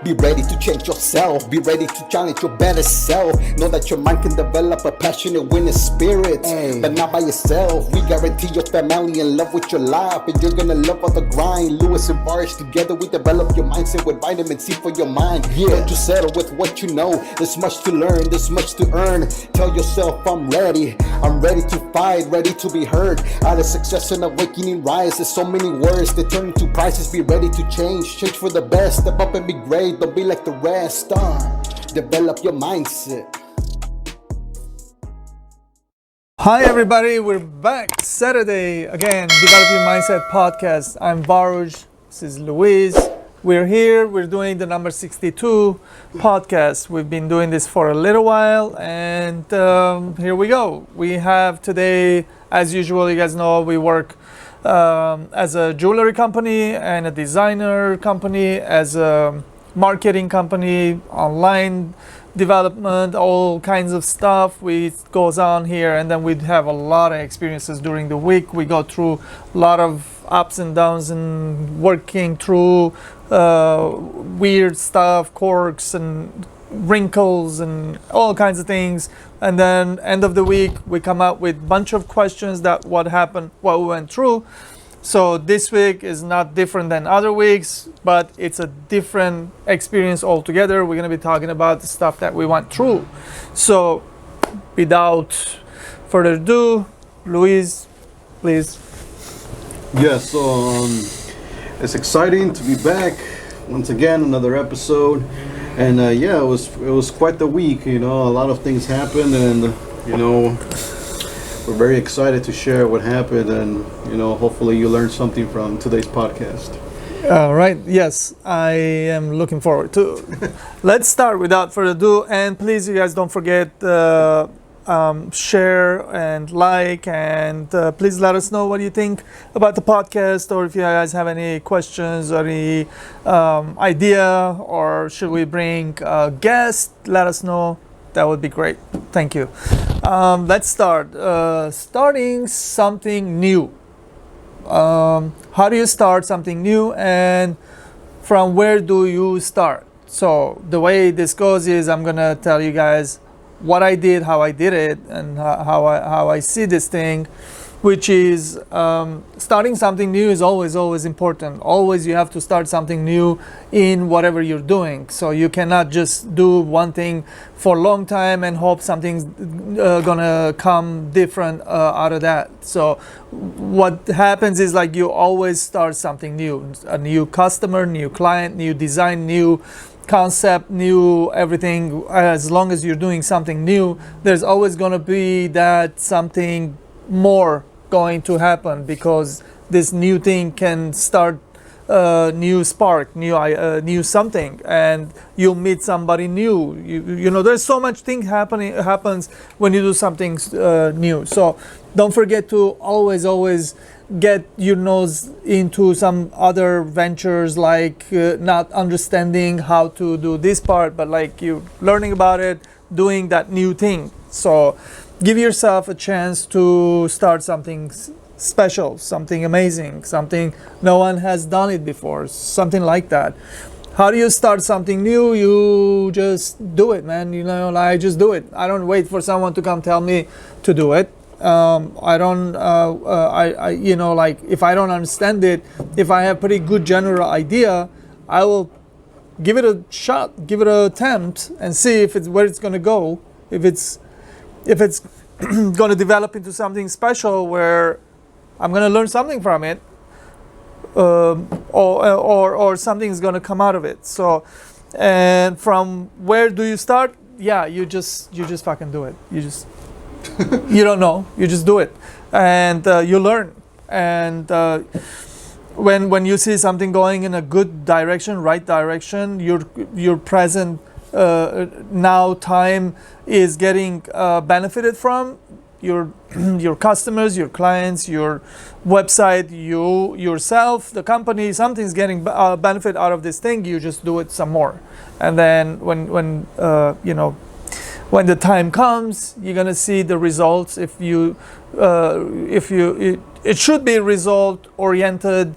Be ready to change yourself. Be ready to challenge your better self. Know that your mind can develop a passionate winning spirit, but not by yourself. We guarantee your family in love with your life, and you're gonna love all the grind. Lewis and Bars together, we develop your mindset with vitamin C for your mind. Don't you settle with what you know. There's much to learn, there's much to earn. Tell yourself I'm ready to fight, ready to be heard. Out of success and awakening rise. There's so many words that turn into prices. Be ready to change for the best. Step up and be great. Don't be like the rest. Develop your mindset. Hi everybody, we're back Saturday again. Develop Your Mindset podcast. I'm Baruch. This is Luis. We're here. We're doing the number 62 podcast. We've been doing this for a little while, and here we go. We have today, as usual, you guys know we work as a jewelry company and a designer company, as a marketing company, online development, all kinds of stuff goes on here. And then we have a lot of experiences during the week. We go through a lot of ups and downs and working through weird stuff, quirks and wrinkles and all kinds of things. And then end of the week we come up with a bunch of questions that what happened, what we went through. So this week is not different than other weeks, but it's a different experience altogether. We're going to be talking about the stuff that we went through. So without further ado, Luis, please. Yes, so it's exciting to be back once again, another episode. And yeah, it was quite the week, a lot of things happened, and we're very excited to share what happened, and hopefully you learned something from today's podcast. All right. Yes, I am looking forward to. Let's start without further ado, and please, you guys, don't forget share and like, and please let us know what you think about the podcast, or if you guys have any questions or any idea, or should we bring a guest, let us know. That would be great. Thank you. Let's start. Starting something new. How do you start something new, and from where do you start? So the way this goes is I'm gonna tell you guys what I did, how I did it, and how I see this thing, which is starting something new is always important. Always you have to start something new in whatever you're doing. So you cannot just do one thing for a long time and hope something's gonna come different out of that. So what happens is, like, you always start something new, a new customer, new client, new design, new concept, new everything. As long as you're doing something new, there's always gonna be that something more going to happen, because this new thing can start new spark, new something, and you'll meet somebody new. You know, there's so much thing happens when you do something new. So don't forget to always get your nose into some other ventures, like not understanding how to do this part, but like you learning about it, doing that new thing. So give yourself a chance to start something special, something amazing, something no one has done it before, something like that. How do you start something new? You just do it, man. I just do it. I don't wait for someone to come tell me to do it. I don't, like, if I don't understand it, if I have pretty good general idea, I will give it a shot, give it an attempt, and see if it's where it's going to go. If it's going to develop into something special where I'm going to learn something from it, or something's going to come out of it. So, and from where do you start? Yeah, you just fucking do it. You don't know, you just do it, and you learn. And when you see something going in a good direction, right direction, your present now time is getting benefited from. Your customers, your clients, your website, you yourself, the company, something's getting benefit out of this thing. You just do it some more, and then when the time comes, you're gonna see the results. It should be result oriented.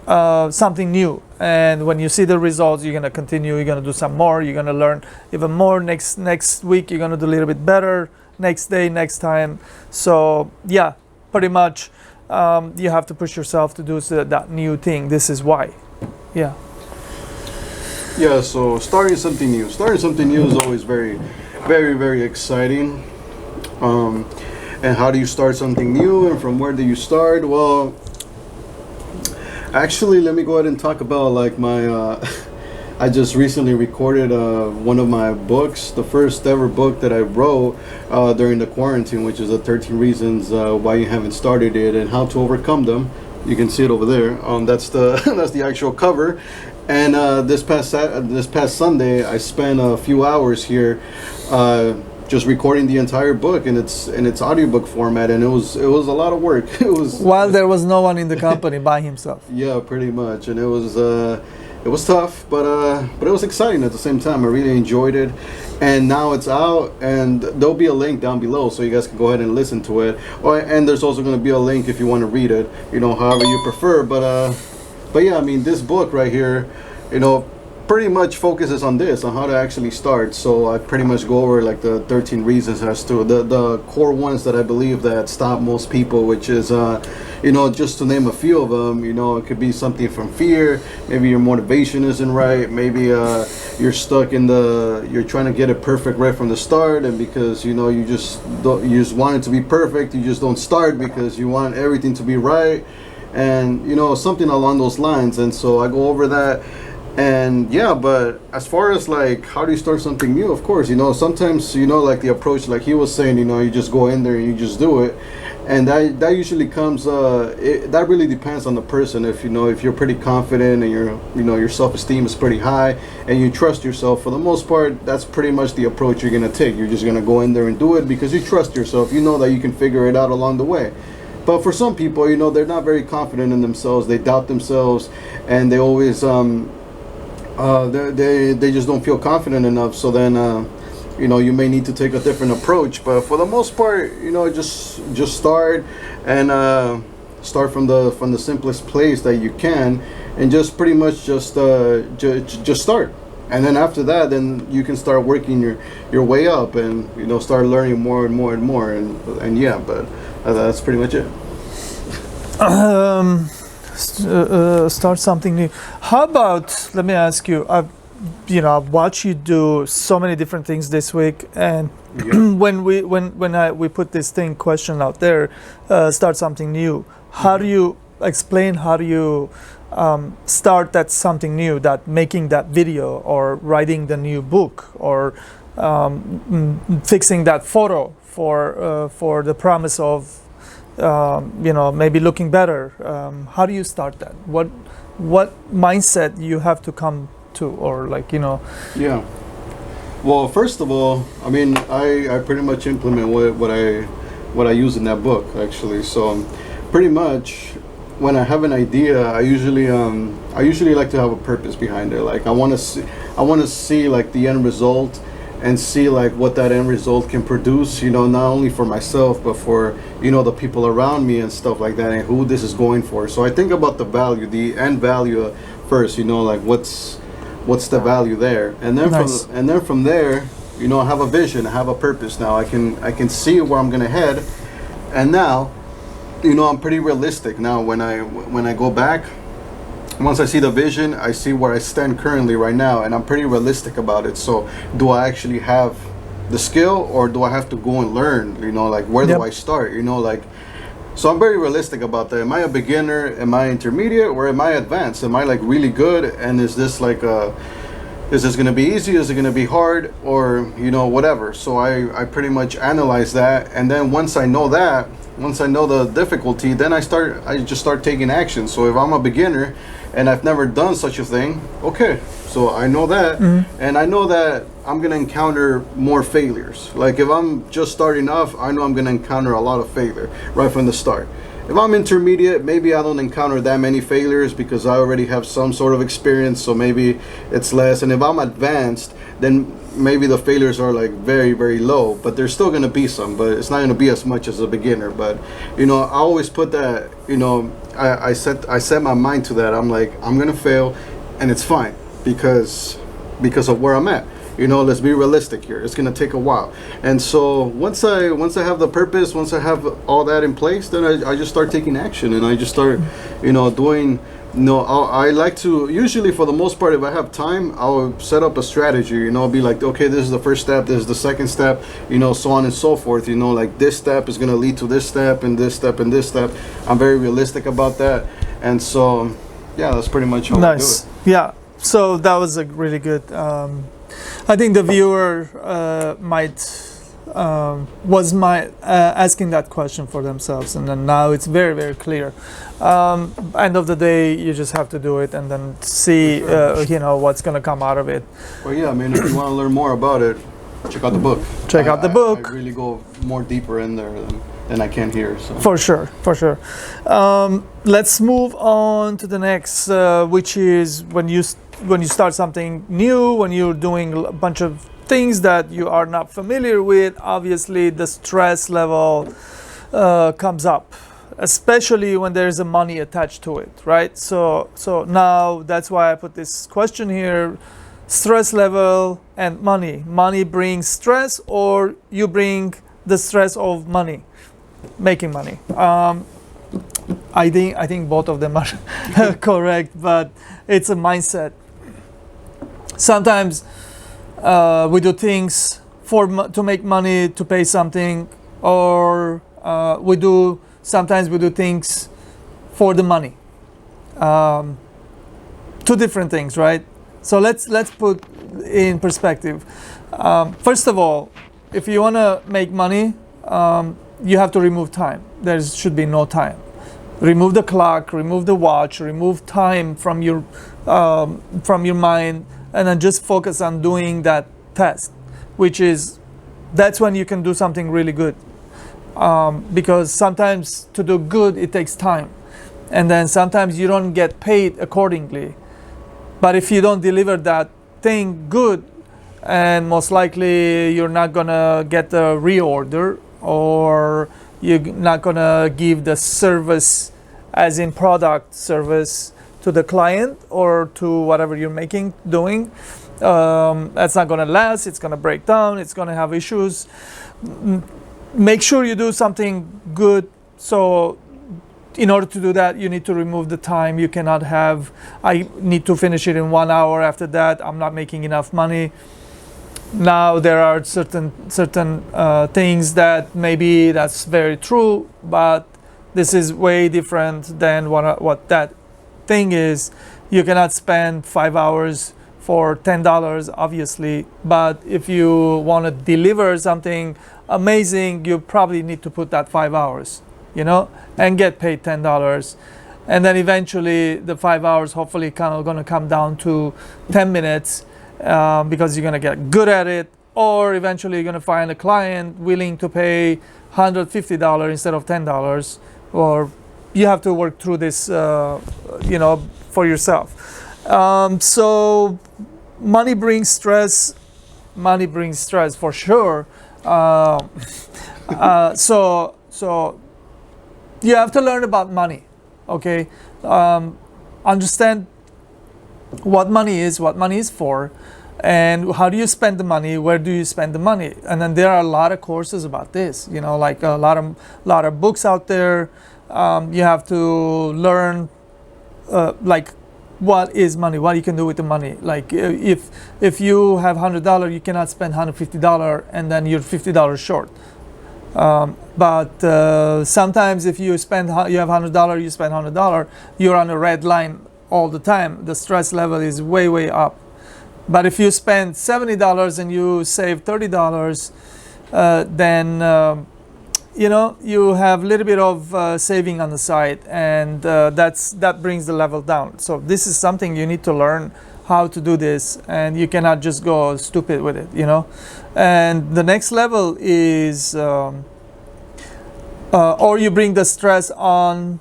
something new, and when you see the results, you're going to continue, you're going to do some more, you're going to learn even more. Next week you're going to do a little bit better, next day, next time. So yeah, pretty much you have to push yourself to do that new thing. This is why. Yeah. Yeah, so starting something new is always very, very, very exciting. And how do you start something new, and from where do you start? Well, actually, let me go ahead and talk about like my I just recently recorded one of my books, the first ever book that I wrote during the quarantine, which is the 13 reasons why you haven't started it and how to overcome them. You can see it over there. That's the that's the actual cover. And this past Sunday, I spent a few hours here just recording the entire book in its audiobook format, and it was a lot of work. It was While there was no one in the company by himself. Yeah, pretty much, and it was tough, but it was exciting at the same time. I really enjoyed it, and now it's out, and there'll be a link down below so you guys can go ahead and listen to it. And there's also going to be a link if you want to read it, however you prefer. But yeah, I mean, this book right here, pretty much focuses on how to actually start. So I pretty much go over like the 13 reasons as to the core ones that I believe that stop most people, which is just to name a few of them. It could be something from fear, maybe your motivation isn't right, maybe you're stuck you're trying to get it perfect right from the start, and because you just want it to be perfect, you just don't start because you want everything to be right, and something along those lines. And so I go over that. And yeah, but as far as like how do you start something new, of course, sometimes like the approach, like he was saying, you just go in there and you just do it, and that usually comes that really depends on the person. If you're pretty confident and your self-esteem is pretty high and you trust yourself, for the most part, that's pretty much the approach you're gonna take. You're just gonna go in there and do it because you trust yourself. You know that you can figure it out along the way. But for some people, they're not very confident in themselves. They doubt themselves, and they always they just don't feel confident enough. So then you may need to take a different approach. But for the most part, just start, and start from the simplest place that you can, and just pretty much just start. And then after that, then you can start working your way up, and start learning more and more and more, and yeah. But that's pretty much it. Start something new. How about, let me ask you, I've watched you do so many different things this week, and Yeah. when we put this question out there, start something new. How do you explain? How do you start that something new? That making that video, or writing the new book, or fixing that photo for the promise of maybe looking better. How do you start that? What mindset you have to come to, or Yeah. Well, first of all, I mean, I pretty much implement what I use in that book, actually. So pretty much when I have an idea, I usually like to have a purpose behind it. Like I want to see like the end result, and see like what that end result can produce, not only for myself, but for, the people around me and stuff like that, and who this is going for. So I think about the value, the end value first, like what's the value there. And then Nice. from there, I have a vision, I have a purpose now. I can see where I'm gonna head. And now, I'm pretty realistic now when I go back. Once I see the vision, I see where I stand currently right now, and I'm pretty realistic about it. So do I actually have the skill, or do I have to go and learn? Like where Yep. do I start? So I'm very realistic about that. Am I a beginner? Am I intermediate? Or am I advanced? Am I like really good? And is this is this going to be easy? Is it going to be hard? Or, whatever. So I pretty much analyze that. And then once I know the difficulty, then I just start taking action. So if I'm a beginner and I've never done such a thing, okay, so I know that, and I know that I'm gonna encounter more failures. Like if I'm just starting off, I know I'm gonna encounter a lot of failure right from the start. If I'm intermediate, maybe I don't encounter that many failures because I already have some sort of experience, so maybe it's less. And if I'm advanced, then maybe the failures are like very, very low, but there's still going to be some, but it's not going to be as much as a beginner. But I always put that, I set my mind to that. I'm like, I'm going to fail, and it's fine because of where I'm at. Let's be realistic here. It's gonna take a while, and so once I have the purpose, once I have all that in place, then I just start taking action, and I just start, doing. I like to, usually for the most part, if I have time, I'll set up a strategy. Be like, okay, this is the first step, this is the second step, so on and so forth. Like this step is gonna lead to this step, and this step, and this step. I'm very realistic about that, and so yeah, that's pretty much how I do it. Yeah. So that was a really good. I think the viewer was asking that question for themselves, and then now it's very, very clear. End of the day, you just have to do it, and then see what's going to come out of it. Well, yeah, I mean, if you want to learn more about it, check out the book. Check out the book. I really go more deeper in there than I can here. So. For sure. Let's move on to the next, which is when you start something new, when you're doing a bunch of things that you are not familiar with, obviously the stress level comes up, especially when there's a money attached to it, right? So now that's why I put this question here: stress level and money. Money brings stress, or you bring the stress of money, making money. I think both of them are correct, but it's a mindset. Sometimes we do things to make money, to pay something, or sometimes we do things for the money. Two different things, right? So let's put in perspective. First of all, if you want to make money, you have to remove time. There should be no time. Remove the clock, remove the watch, remove time from your mind, and then just focus on doing that task, that's when you can do something really good. Because sometimes to do good, it takes time. And then sometimes you don't get paid accordingly. But if you don't deliver that thing good, and most likely you're not gonna get a reorder, or you're not gonna give the service, as in product service, to the client or to whatever you're doing. That's not gonna last. It's gonna break down. It's gonna have issues. Make sure you do something good. So in order to do that, you need to remove the time. You cannot have, I need to finish it in 1 hour. After that, I'm not making enough money. Now there are certain things that maybe that's very true, but this is way different than what that thing is. You cannot spend 5 hours for $10, obviously, but if you want to deliver something amazing, you probably need to put that 5 hours, and get paid $10. And then eventually the 5 hours hopefully going to come down to 10 minutes because you're going to get good at it, or eventually you're going to find a client willing to pay $150 instead of $10, or you have to work through this, for yourself. So money brings stress. Money brings stress for sure. So you have to learn about money. Okay, understand what money is for, and how do you spend the money, where do you spend the money. And then there are a lot of courses about this, like a lot of books out there. You have to learn like what is money, what you can do with the money. Like if you have $100, you cannot spend $150 and then you're $50 short. But sometimes if you have $100, you spend $100, you're on a red line all the time. The stress level is way, way up. But if you spend $70 and you save $30, then you have a little bit of saving on the side, and that brings the level down. So this is something you need to learn how to do this, and you cannot just go stupid with it, And the next level is or you bring the stress on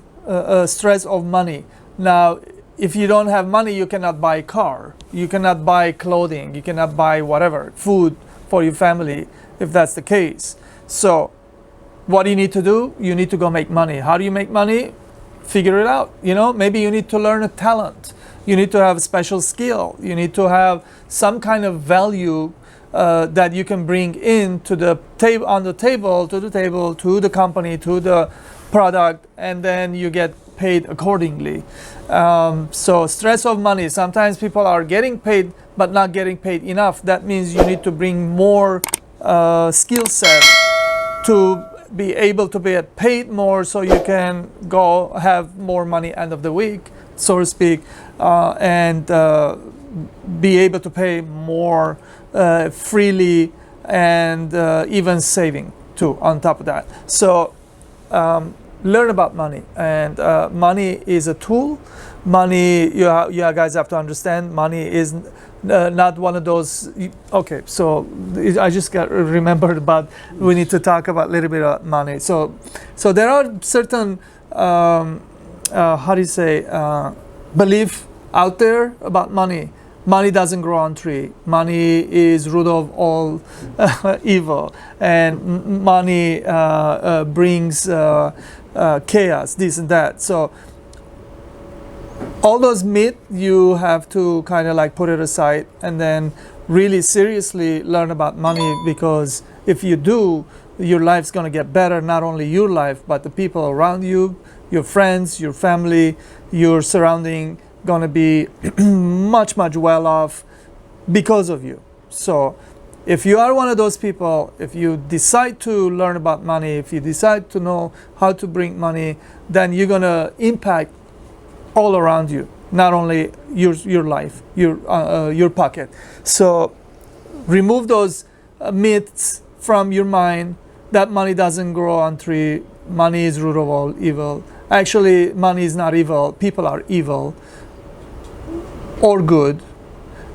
stress of money. Now, if you don't have money, you cannot buy a car, you cannot buy clothing, you cannot buy whatever, food for your family, if that's the case. So what do you need to do? You need to go make money. How do you make money? Figure it out. Maybe you need to learn a talent. You need to have a special skill. You need to have some kind of value that you can bring in to the table, to the table, to the company, to the product, and then you get paid accordingly. So stress of money. Sometimes people are getting paid but not getting paid enough. That means you need to bring more skill set to be able to be paid more, so you can go have more money end of the week, so to speak, and be able to pay more freely, and even saving too on top of that. So learn about money, and money is a tool. Money, you guys have to understand, money is not one of those. Okay, so I just got remembered about, we need to talk about a little bit of money. So there are certain how do you say, belief out there about money. Money doesn't grow on tree. Money is root of all evil, and money brings chaos, this and that. So all those myths, you have to kind of like put it aside and then really seriously learn about money, because if you do, your life's going to get better. Not only your life, but the people around you, your friends, your family, your surrounding, going to be much well off because of you. So if you are one of those people, if you decide to learn about money, if you decide to know how to bring money, then you're going to impact all around you, not only your life, your pocket. So remove those myths from your mind that money doesn't grow on tree, money is root of all evil. Actually, money is not evil, people are evil or good.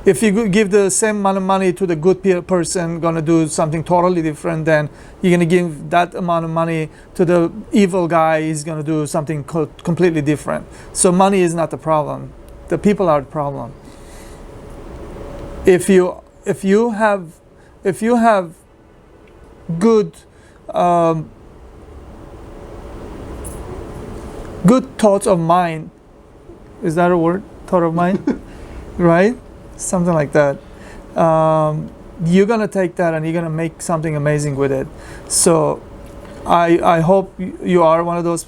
If you give the same amount of money to the good person, gonna do something totally different than you're gonna give that amount of money to the evil guy, he's gonna do something completely different. So money is not the problem, the people are the problem. If you have good good thoughts of mind, is that a word? Thought of mind? Right? Something like that. You're gonna take that and you're gonna make something amazing with it. So I hope you are one of those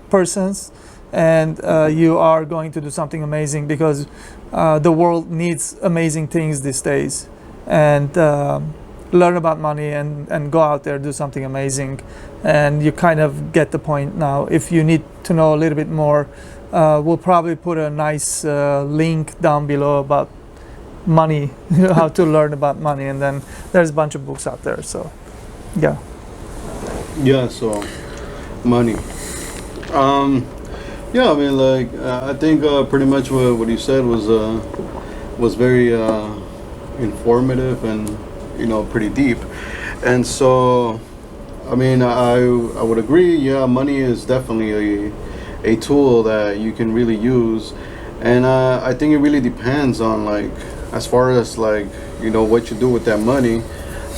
persons, and you are going to do something amazing, because the world needs amazing things these days. And learn about money and go out there, do something amazing. And you kind of get the point now. If you need to know a little bit more, we'll probably put a nice link down below about money, how to learn about money, and then there's a bunch of books out there. So yeah, so money. Yeah, I mean, like I think pretty much what you said was very informative and pretty deep. And so I mean, I would agree. Yeah, money is definitely a tool that you can really use, and I think it really depends on, like, as far as, like, what you do with that money.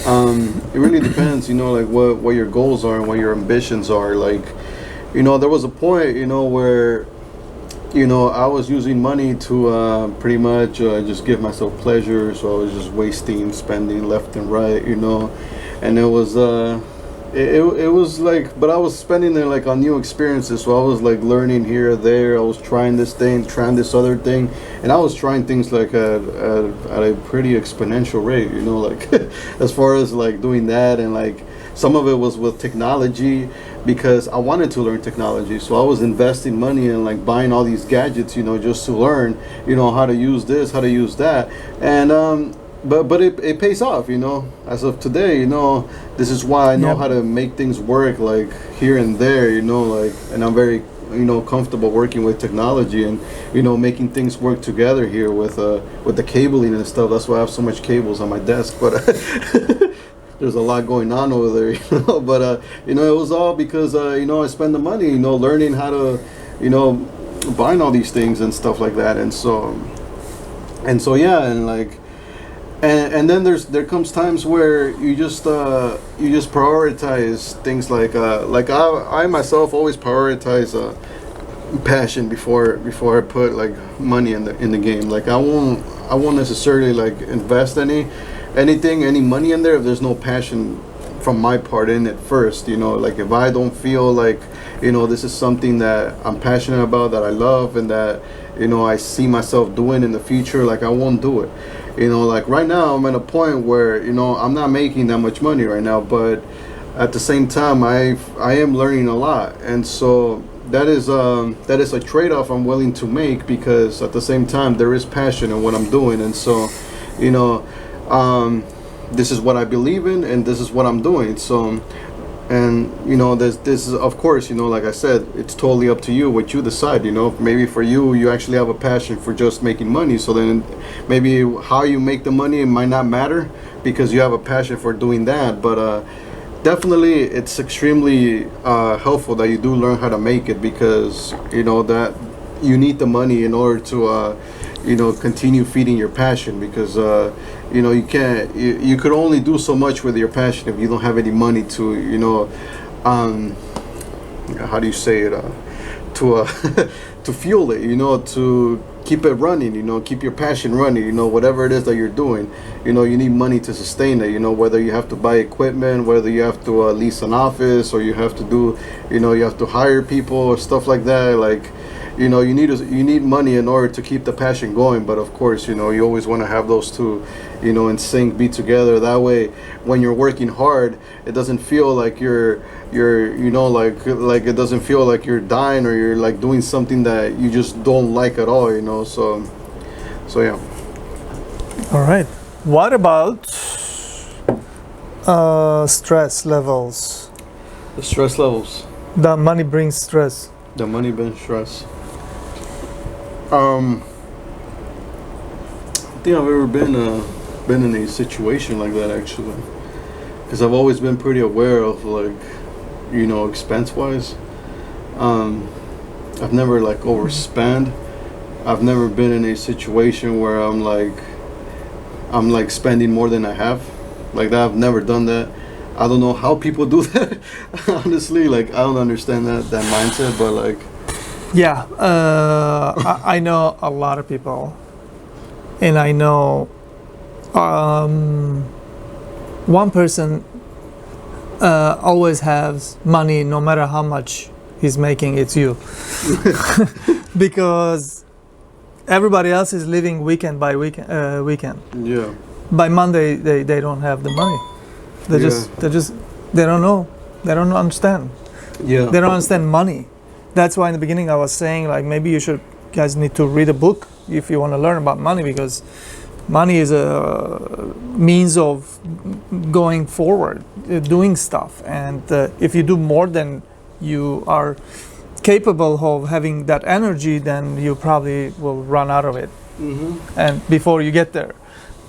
It really depends, like what your goals are and what your ambitions are. Like, there was a point, where I was using money to pretty much just give myself pleasure. So I was just spending left and right, and it was it was like, but I was spending it like on new experiences. So I was like learning here or there. I was trying this thing, trying this other thing, and I was trying things like at a pretty exponential rate, like as far as like doing that. And like some of it was with technology, because I wanted to learn technology. So I was investing money in like buying all these gadgets, just to learn, how to use this, how to use that. And but it pays off, as of today. This is why I know how to make things work, like here and there, like, and I'm very comfortable working with technology and making things work together here with the cabling and stuff. That's why I have so much cables on my desk. But there's a lot going on over there, you know. But you know, it was all because you know, I spend the money, you know, learning how to, you know, buying all these things and stuff like that, and so yeah, and like. And then there comes times where you just prioritize things like I myself always prioritize passion before I put like money in the game. Like I won't necessarily like invest any money in there if there's no passion from my part in it first. You know, like if I don't feel like, you know, this is something that I'm passionate about, that I love, and that, you know, I see myself doing in the future, like I won't do it. You know, like right now I'm at a point where, you know, I'm not making that much money right now, but at the same time I am learning a lot, and so that is a trade-off I'm willing to make, because at the same time there is passion in what I'm doing, and so, you know, this is what I believe in, and this is what I'm doing. So, and you know, this is, of course, you know, like I said, it's totally up to you what you decide. You know, maybe for you actually have a passion for just making money, so then maybe how you make the money, it might not matter because you have a passion for doing that. But definitely it's extremely helpful that you do learn how to make it, because you know that you need the money in order to you know, continue feeding your passion, because you know, you could only do so much with your passion if you don't have any money to, you know, how do you say it, to to fuel it, you know, to keep it running, you know, keep your passion running, you know, whatever it is that you're doing, you know, you need money to sustain it, you know, whether you have to buy equipment, whether you have to lease an office, or you have to do, you know, you have to hire people or stuff like that. Like, you know, you need money in order to keep the passion going. But of course, you know, you always want to have those two, you know, in sync, be together. That way, when you're working hard, it doesn't feel like you're you know, like it doesn't feel like you're dying, or you're like doing something that you just don't like at all, you know. So yeah. All right. What about stress levels? The stress levels. The money brings stress. The money brings stress. I think I've ever been in a situation like that, actually, because I've always been pretty aware of, like, you know, expense wise. I've never like overspent. I've never been in a situation where I'm like spending more than I have, like that. I've never done that. I don't know how people do that. Honestly, like, I don't understand that mindset, but like, Yeah, I know a lot of people, and I know one person always has money no matter how much he's making. It's you. Because everybody else is living weekend by weekend. yeah, By Monday they don't have the money. They don't know. They don't understand. yeah, They don't understand money. That's why in the beginning I was saying, like, maybe you guys need to read a book if you want to learn about money, because money is a means of going forward, doing stuff. And if you do more than you are capable of having that energy, then you probably will run out of it. And before you get there,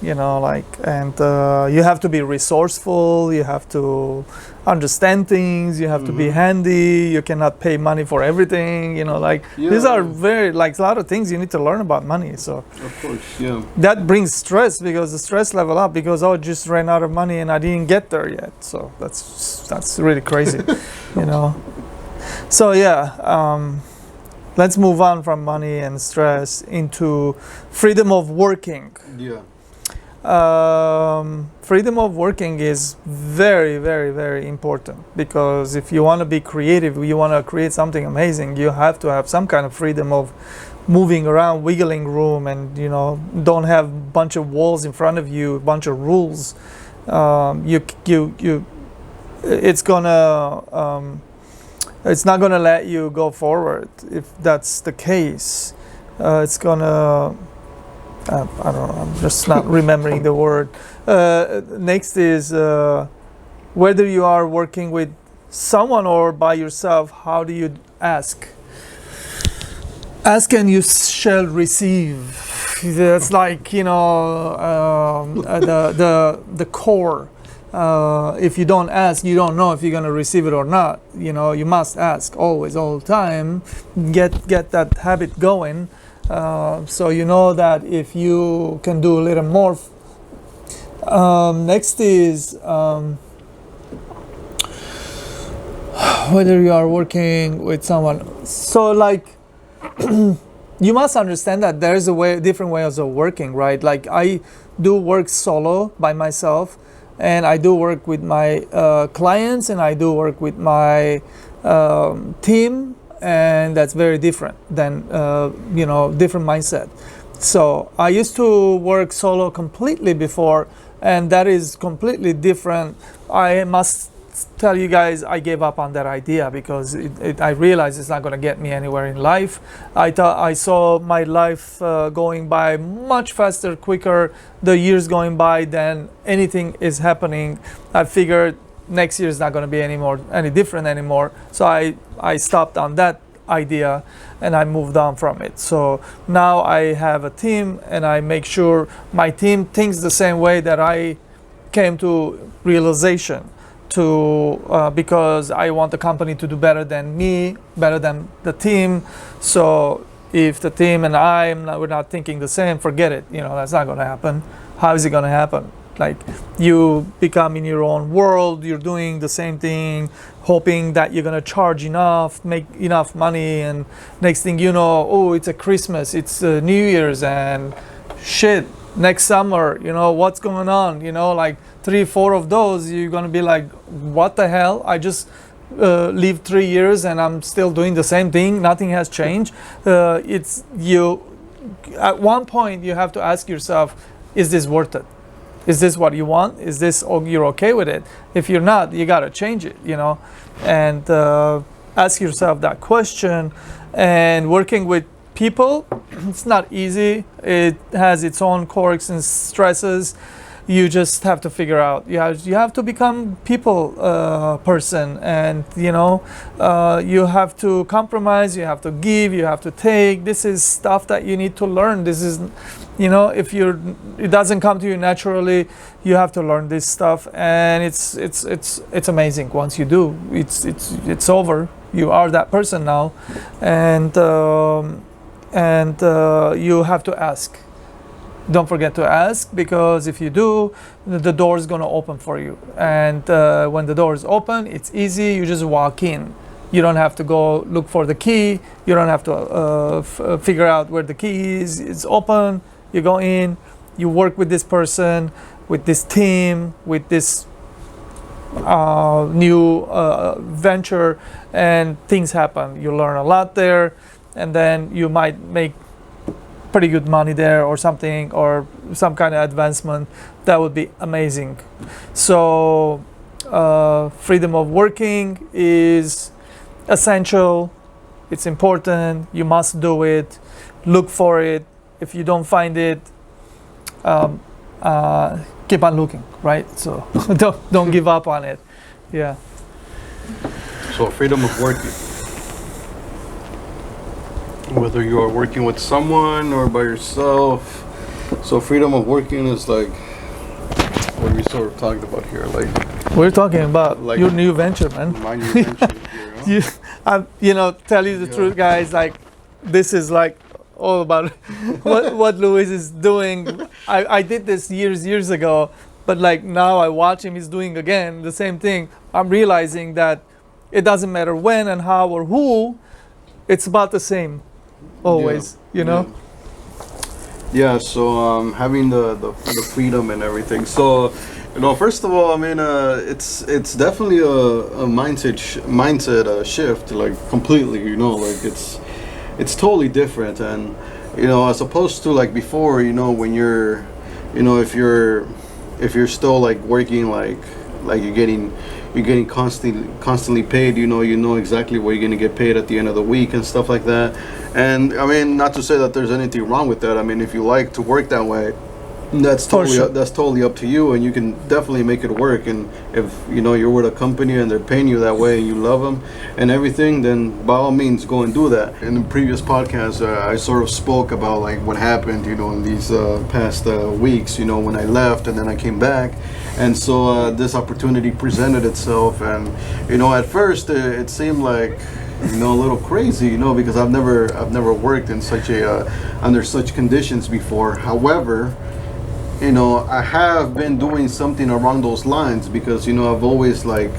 you know, like, and you have to be resourceful, you have to understand things, you have to be handy, you cannot pay money for everything, you know, like, these are very, like, a lot of things you need to learn about money. So of course, yeah, that brings stress, because the stress level up, because I just ran out of money and I didn't get there yet. So that's really crazy. You know. So yeah, let's move on from money and stress into freedom of working. yeah, Freedom of working is very, very, very important, because if you want to be creative, you want to create something amazing, you have to have some kind of freedom of moving around, wiggling room, and, you know, don't have a bunch of walls in front of you, a bunch of rules. It's not gonna let you go forward if that's the case. It's gonna I don't know, I'm just not remembering the word. Next is whether you are working with someone or by yourself, how do you ask? Ask and you shall receive. That's like, you know, the core. If you don't ask, you don't know if you're going to receive it or not. You know, you must ask always, all the time. Get that habit going, so you know that if you can do a little more. Next is whether you are working with someone. So like. You must understand that there's different ways of working, right? Like I do work solo by myself, and I do work with my clients, and I do work with my team, and that's very different than different mindset. So I used to work solo completely before, and that is completely different. I must tell you guys, I gave up on that idea because I realized it's not going to get me anywhere in life. I saw my life going by much faster, quicker, the years going by than anything is happening. I figured next year is not going to be any different anymore. So I stopped on that idea and I moved on from it. So now I have a team, and I make sure my team thinks the same way that I came to realization. Because I want the company to do better than me, better than the team. So if the team and we're not thinking the same, forget it. You know, that's not going to happen. How is it going to happen? Like you become in your own world, you're doing the same thing, hoping that you're going to charge enough, make enough money, and next thing you know, oh, it's a Christmas, it's New Year's, and shit, next summer, you know, what's going on? You know, like 3-4 of those, you're going to be like, what the hell? I just lived 3 years and I'm still doing the same thing. Nothing has changed. It's you. At one point, you have to ask yourself, is this worth it? Is this what you want? Is this, you're okay with it? If you're not, you got to change it, you know, and ask yourself that question. And working with people, it's not easy. It has its own quirks and stresses. You just have to figure out. You have to become people person, and you know, you have to compromise. You have to give. You have to take. This is stuff that you need to learn. This is, you know, if it doesn't come to you naturally, you have to learn this stuff, and it's amazing. Once you do, it's over. You are that person now, and you have to ask. Don't forget to ask, because if you do, the door is going to open for you. And when the door is open, it's easy. You just walk in. You don't have to go look for the key. You don't have to figure out where the key is. It's open. You go in. You work with this person, with this team, with this new venture, and things happen. You learn a lot there, and then you might make pretty good money there or something, or some kind of advancement. That would be amazing. So freedom of working is essential. It's important. You must do it. Look for it. If you don't find it, keep on looking, right? So don't give up on it. Yeah. So freedom of working. Whether you are working with someone or by yourself. So freedom of working is like what we sort of talked about here. Like we're talking about like your new venture, man. my new venture here, huh? You know, tell you the truth, guys. Like this is like all about what Luis is doing. I did this years ago, but like now I watch him. He's doing again the same thing. I'm realizing that it doesn't matter when and how or who. It's about the same. Always, you know. Yeah. So having the freedom and everything. So, you know, first of all, I mean, it's definitely a mindset shift, like completely. You know, like it's totally different, and you know, as opposed to like before, you know, when you're, you know, if you're still like working like you're getting constantly paid, you know exactly what you're going to get paid at the end of the week and stuff like that. And I mean, not to say that there's anything wrong with that. I mean, if you like to work that way, That's For totally sure. that's totally up to you, and you can definitely make it work. And if you know you're with a company and they're paying you that way, and you love them and everything, then by all means go and do that. In the previous podcast, I sort of spoke about like what happened, you know, in these past weeks, you know, when I left and then I came back, and so this opportunity presented itself, and you know, at first it seemed like, you know, a little crazy, you know, because I've never worked in such a under such conditions before. However, you know, I have been doing something along those lines because, you know, I've always like,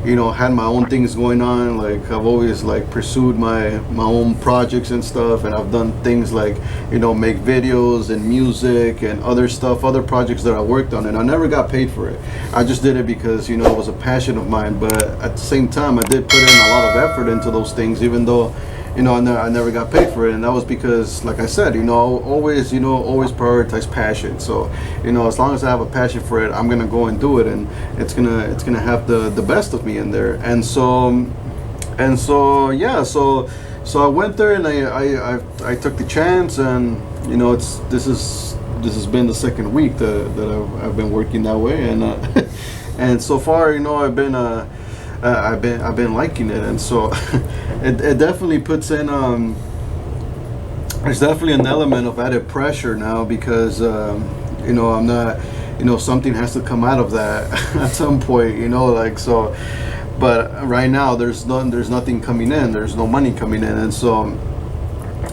you know, had my own things going on. Like I've always like pursued my own projects and stuff, and I've done things like, you know, make videos and music and other stuff, other projects that I worked on, and I never got paid for it. I just did it because, you know, it was a passion of mine. But at the same time, I did put in a lot of effort into those things, even though, you know, I never got paid for it, and that was because, like I said, you know, always prioritize passion. So, you know, as long as I have a passion for it, I'm gonna go and do it, and it's gonna have the best of me in there. And so yeah, so I went there, and I took the chance, and you know, this has been the second week that I've been working that way, and and so far, you know, I've been liking it, and so it definitely puts in there's definitely an element of added pressure now because you know, I'm not, you know, something has to come out of that at some point, you know, like, so, but right now there's nothing coming in, there's no money coming in, and so,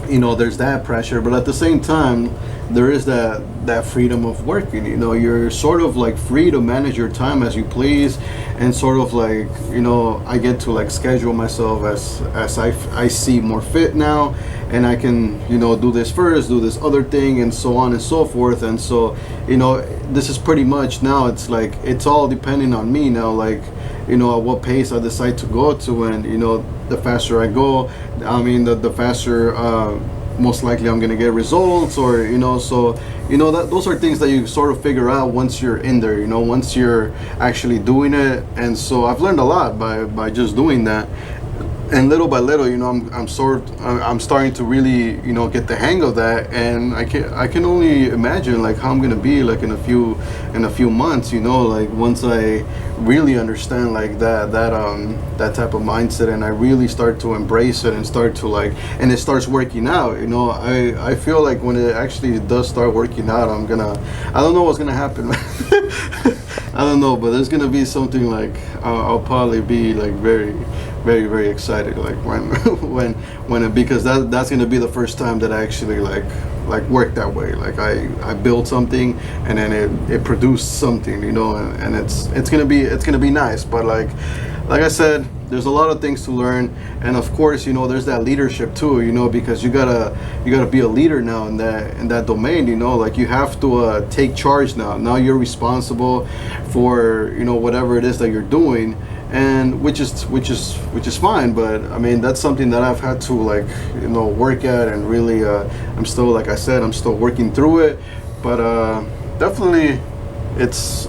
you know, there's that pressure, but at the same time there is that freedom of working. You know, you're sort of like free to manage your time as you please, and sort of like, you know, I get to like schedule myself as I see more fit now, and I can, you know, do this first, do this other thing, and so on and so forth. And so, you know, this is pretty much now, it's like it's all depending on me now, like, you know, at what pace I decide to go to, and you know, the faster I go, I mean, the faster most likely I'm gonna get results, or you know, so you know, that those are things that you sort of figure out once you're in there, you know, once you're actually doing it. And so I've learned a lot by just doing that, and little by little, you know, I'm starting to really, you know, get the hang of that, and I can only imagine like how I'm gonna be like in a few months, you know, like once I really understand like that type of mindset, and I really start to embrace it and start to like, and it starts working out, you know. I feel like when it actually does start working out, I don't know what's gonna happen. I don't know, but there's gonna be something like I'll probably be like very, very, very excited, like when it, because that's gonna be the first time that I actually like work that way. Like I build something, and then it produced something, you know, and it's gonna be nice. But like I said, there's a lot of things to learn, and of course, you know, there's that leadership too, you know, because you gotta be a leader now in that domain, you know, like you have to take charge now. Now you're responsible for, you know, whatever it is that you're doing, and which is fine. But I mean, that's something that I've had to like, you know, work at, and really I'm still, like I said, I'm still working through it. But definitely it's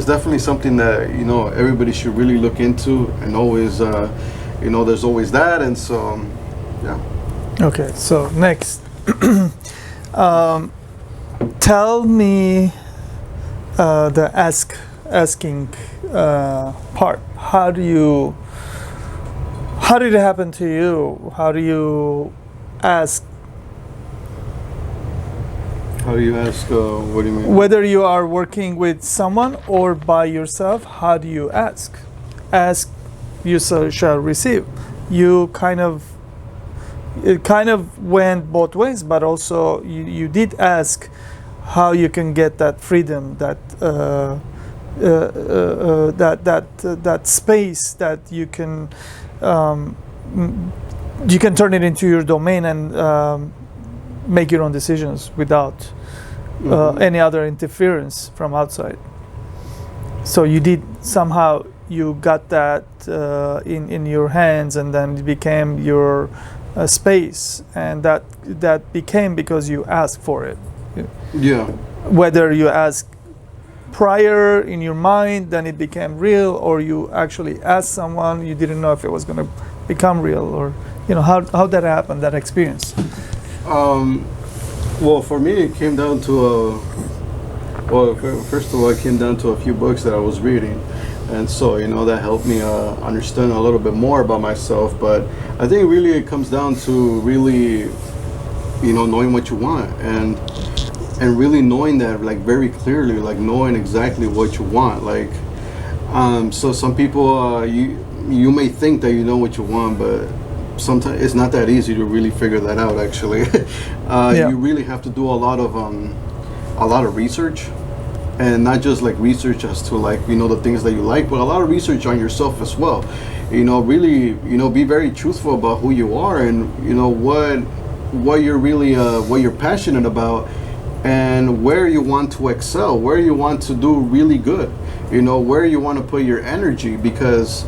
definitely something that, you know, everybody should really look into, and always you know, there's always that. And so yeah. Okay, so next, tell me the asking part. How did it happen to you? How do you ask? How do you ask? What do you mean? Whether you are working with someone or by yourself, how do you ask? Ask, you shall receive. It kind of went both ways, but also you did ask how you can get that freedom, that that space that you can turn it into your domain and make your own decisions without any other interference from outside. So you did somehow, you got that in your hands, and then it became your space, and that became because you asked for it. Yeah. Whether you asked prior in your mind, then it became real, or you actually asked someone, you didn't know if it was going to become real, or you know how that happened, that experience. Well, for me, it came down to first of all, it came down to a few books that I was reading, and so that helped me understand a little bit more about myself. But I think really it comes down to really, knowing what you want and really knowing that like very clearly, like knowing exactly what you want. Like, so some people, you may think that you know what you want, but sometimes it's not that easy to really figure that out. Actually, you really have to do a lot of research, and not just like research as to like the things that you like, but a lot of research on yourself as well. Really, be very truthful about who you are and what you're really what you're passionate about, and where you want to excel, where you want to do really good, where you want to put your energy, because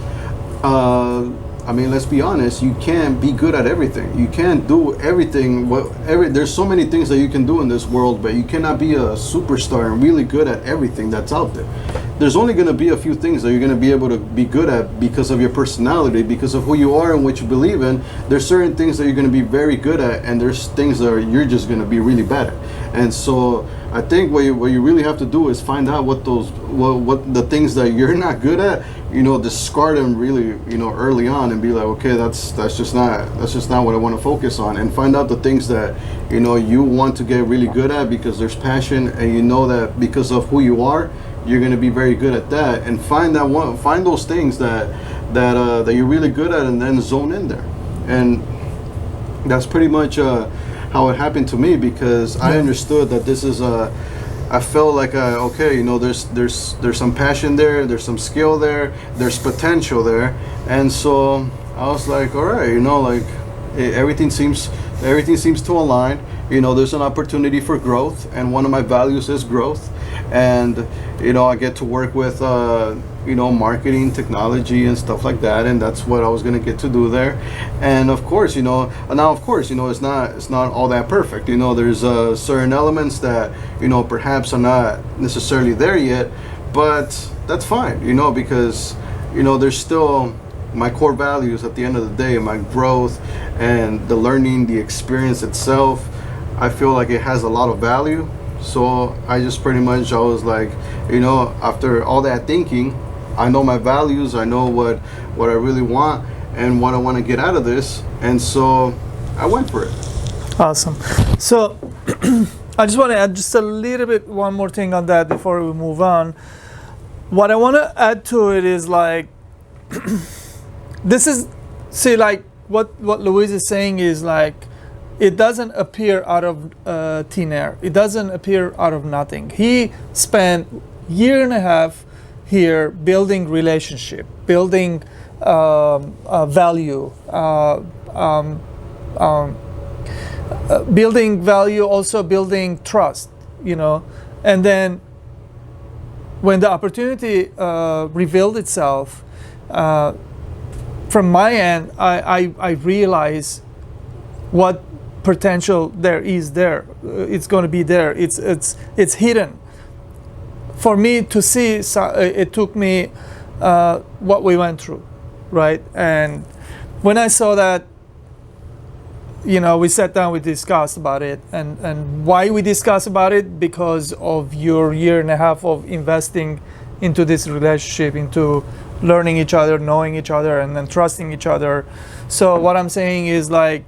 I mean, let's be honest, you can't be good at everything. You can't do everything. There's so many things that you can do in this world, but you cannot be a superstar and really good at everything that's out there. There's only going to be a few things that you're going to be able to be good at because of your personality, because of who you are and what you believe in. There's certain things that you're going to be very good at, and there's things that you're just going to be really bad at. And so I think what you really have to do is find out what the things that you're not good at, discard them really, early on, and be like, okay, that's just not what I want to focus on, and find out the things that you want to get really good at because there's passion, and that because of who you are, you're going to be very good at that, and find those things that you're really good at, and then zone in there. And that's pretty much how it happened to me, because I understood that this is I felt like okay, there's some passion there, there's some skill there, there's potential there, and so I was like, all right, like everything seems to align. There's an opportunity for growth, and one of my values is growth, and I get to work with marketing, technology, and stuff like that, and that's what I was gonna get to do there. And of course, it's not all that perfect. There's certain elements that perhaps are not necessarily there yet, but that's fine. Because there's still my core values at the end of the day, my growth and the learning, the experience itself. I feel like it has a lot of value. So I was like, after all that thinking, I know my values, I know what I really want and what I want to get out of this, and so I went for it. Awesome. So I just want to add just a little bit one more thing on that before we move on. What I want to add to it is like like what Luis is saying is like, it doesn't appear out of thin air. It doesn't appear out of nothing. He spent year and a half here building relationship, building value, building value, also building trust, and then when the opportunity revealed itself, from my end, I realize what potential there is there. It's going to be there. It's hidden. For me to see, it took me what we went through, right? And when I saw that, we sat down, we discussed about it, and why we discussed about it, because of your year and a half of investing into this relationship, into learning each other, knowing each other, and then trusting each other. So what I'm saying is like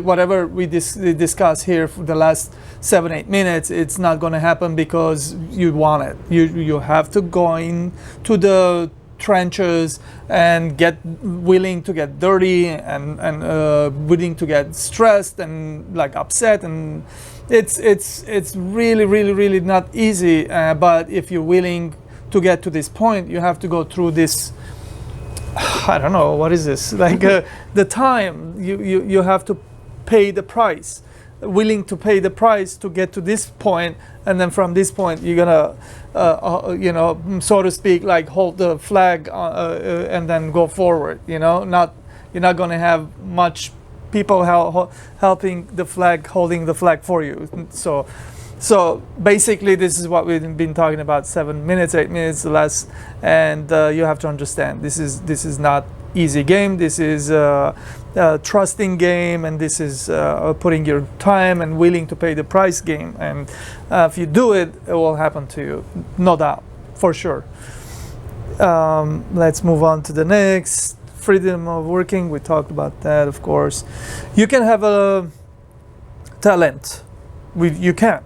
whatever we discuss here for the last 7-8 minutes, it's not going to happen because you want it. You have to go into the trenches and get willing to get dirty and willing to get stressed and like upset, and it's really not easy. But if you're willing to get to this point, you have to go through this. I don't know, what is this? Like the time you have to pay the price, willing to pay the price to get to this point, and then from this point you're gonna, so to speak, like hold the flag and then go forward. You're not gonna have much people helping the flag, holding the flag for you. So basically, this is what we've been talking about 7 minutes, 8 minutes less, and you have to understand this is not easy game. This is a trusting game, and this is putting your time and willing to pay the price game. And if you do it, it will happen to you, no doubt, for sure. Let's move on to the next. Freedom of working. We talked about that, of course. You can have a talent. You can.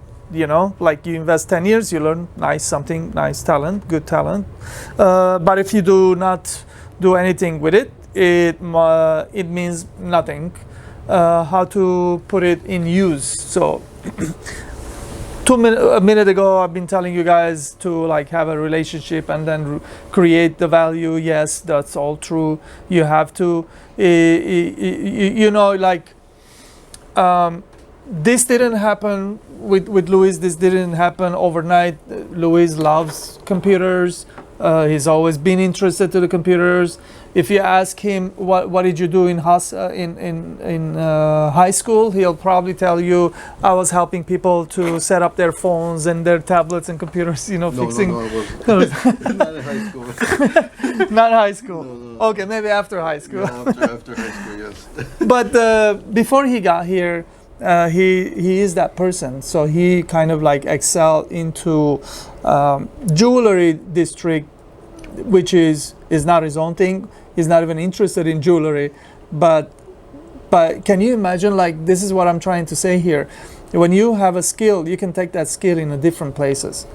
Like you invest 10 years, you learn something nice talent, good talent. But if you do not do anything with it, it means nothing. How to put it in use. So a minute ago, I've been telling you guys to like have a relationship and then create the value. Yes, that's all true. You have to, this didn't happen with Luis. This didn't happen overnight. Luis loves computers. He's always been interested to the computers. If you ask him what did you do in high school, he'll probably tell you I was helping people to set up their phones and their tablets and computers. Fixing. No, it wasn't. Not in high school. Not high school. No. Okay, maybe after high school. Yeah, after high school, yes. But before he got here, he is that person. So he kind of like excelled into jewelry district, which is not his own thing. He's not even interested in jewelry, but can you imagine, like, this is what I'm trying to say here. When you have a skill, you can take that skill in different places.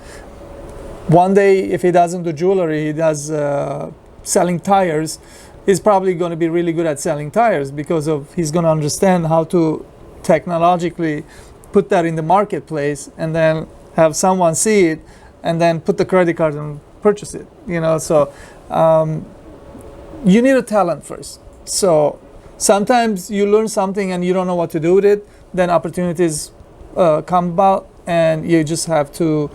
One day, if he doesn't do jewelry, he does selling tires. He's probably going to be really good at selling tires because he's going to understand how to technologically put that in the marketplace and then have someone see it and then put the credit card and purchase it. So you need a talent first. So sometimes you learn something and you don't know what to do with it, then opportunities come about and you just have to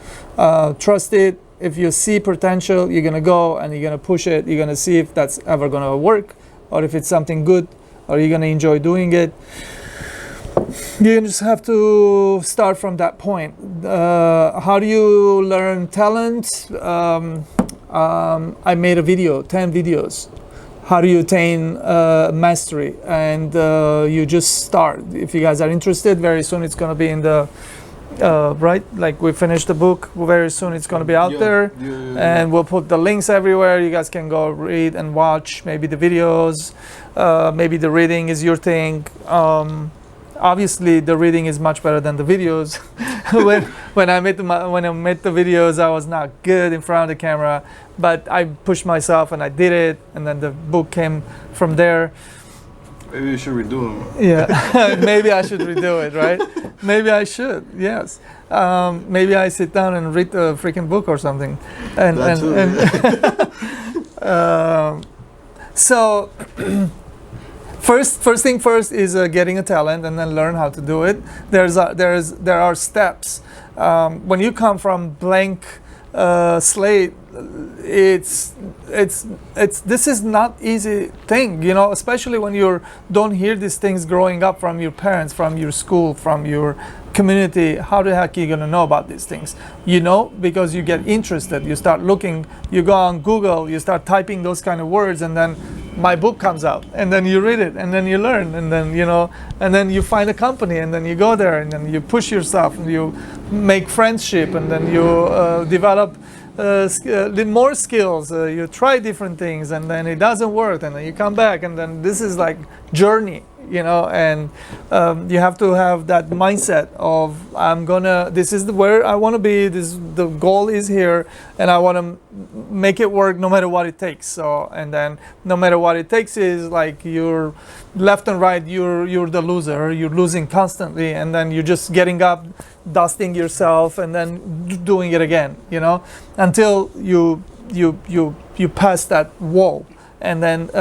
trust it. If you see potential, you're gonna go and you're gonna push it. You're gonna see if that's ever gonna work or if it's something good or you're gonna enjoy doing it. You just have to start from that point. How do you learn talent? I made a video, 10 videos. How do you attain mastery? And you just start. If you guys are interested, very soon it's going to be in the, right? Like we finished the book, very soon it's going to be out there. And we'll put the links everywhere. You guys can go read and watch maybe the videos. Maybe the reading is your thing. Obviously, the reading is much better than the videos. when I made the videos, I was not good in front of the camera, but I pushed myself and I did it, and then the book came from there. Maybe you should redo them. Yeah, maybe I should redo it, right? Maybe I should. Yes. Maybe I sit down and read the freaking book or something. So. First thing first is getting a talent and then learn how to do it. There are steps. When you come from blank slate, this is not easy thing, especially when you don't hear these things growing up from your parents, from your school, from your community. How the heck are you gonna know about these things? Because you get interested, you start looking, you go on Google, you start typing those kind of words, and then my book comes out, and then you read it, and then you learn, and then and then you find a company, and then you go there, and then you push yourself, and you make friendship, and then you develop more skills. You try different things, and then it doesn't work, and then you come back, and then this is like journey. And you have to have that mindset of this is where I want to be, the goal is here, and I want to make it work no matter what it takes. So, and then no matter what it takes is like you're left and right, you're the loser, you're losing constantly, and then you're just getting up, dusting yourself, and then doing it again, until you pass that wall. And then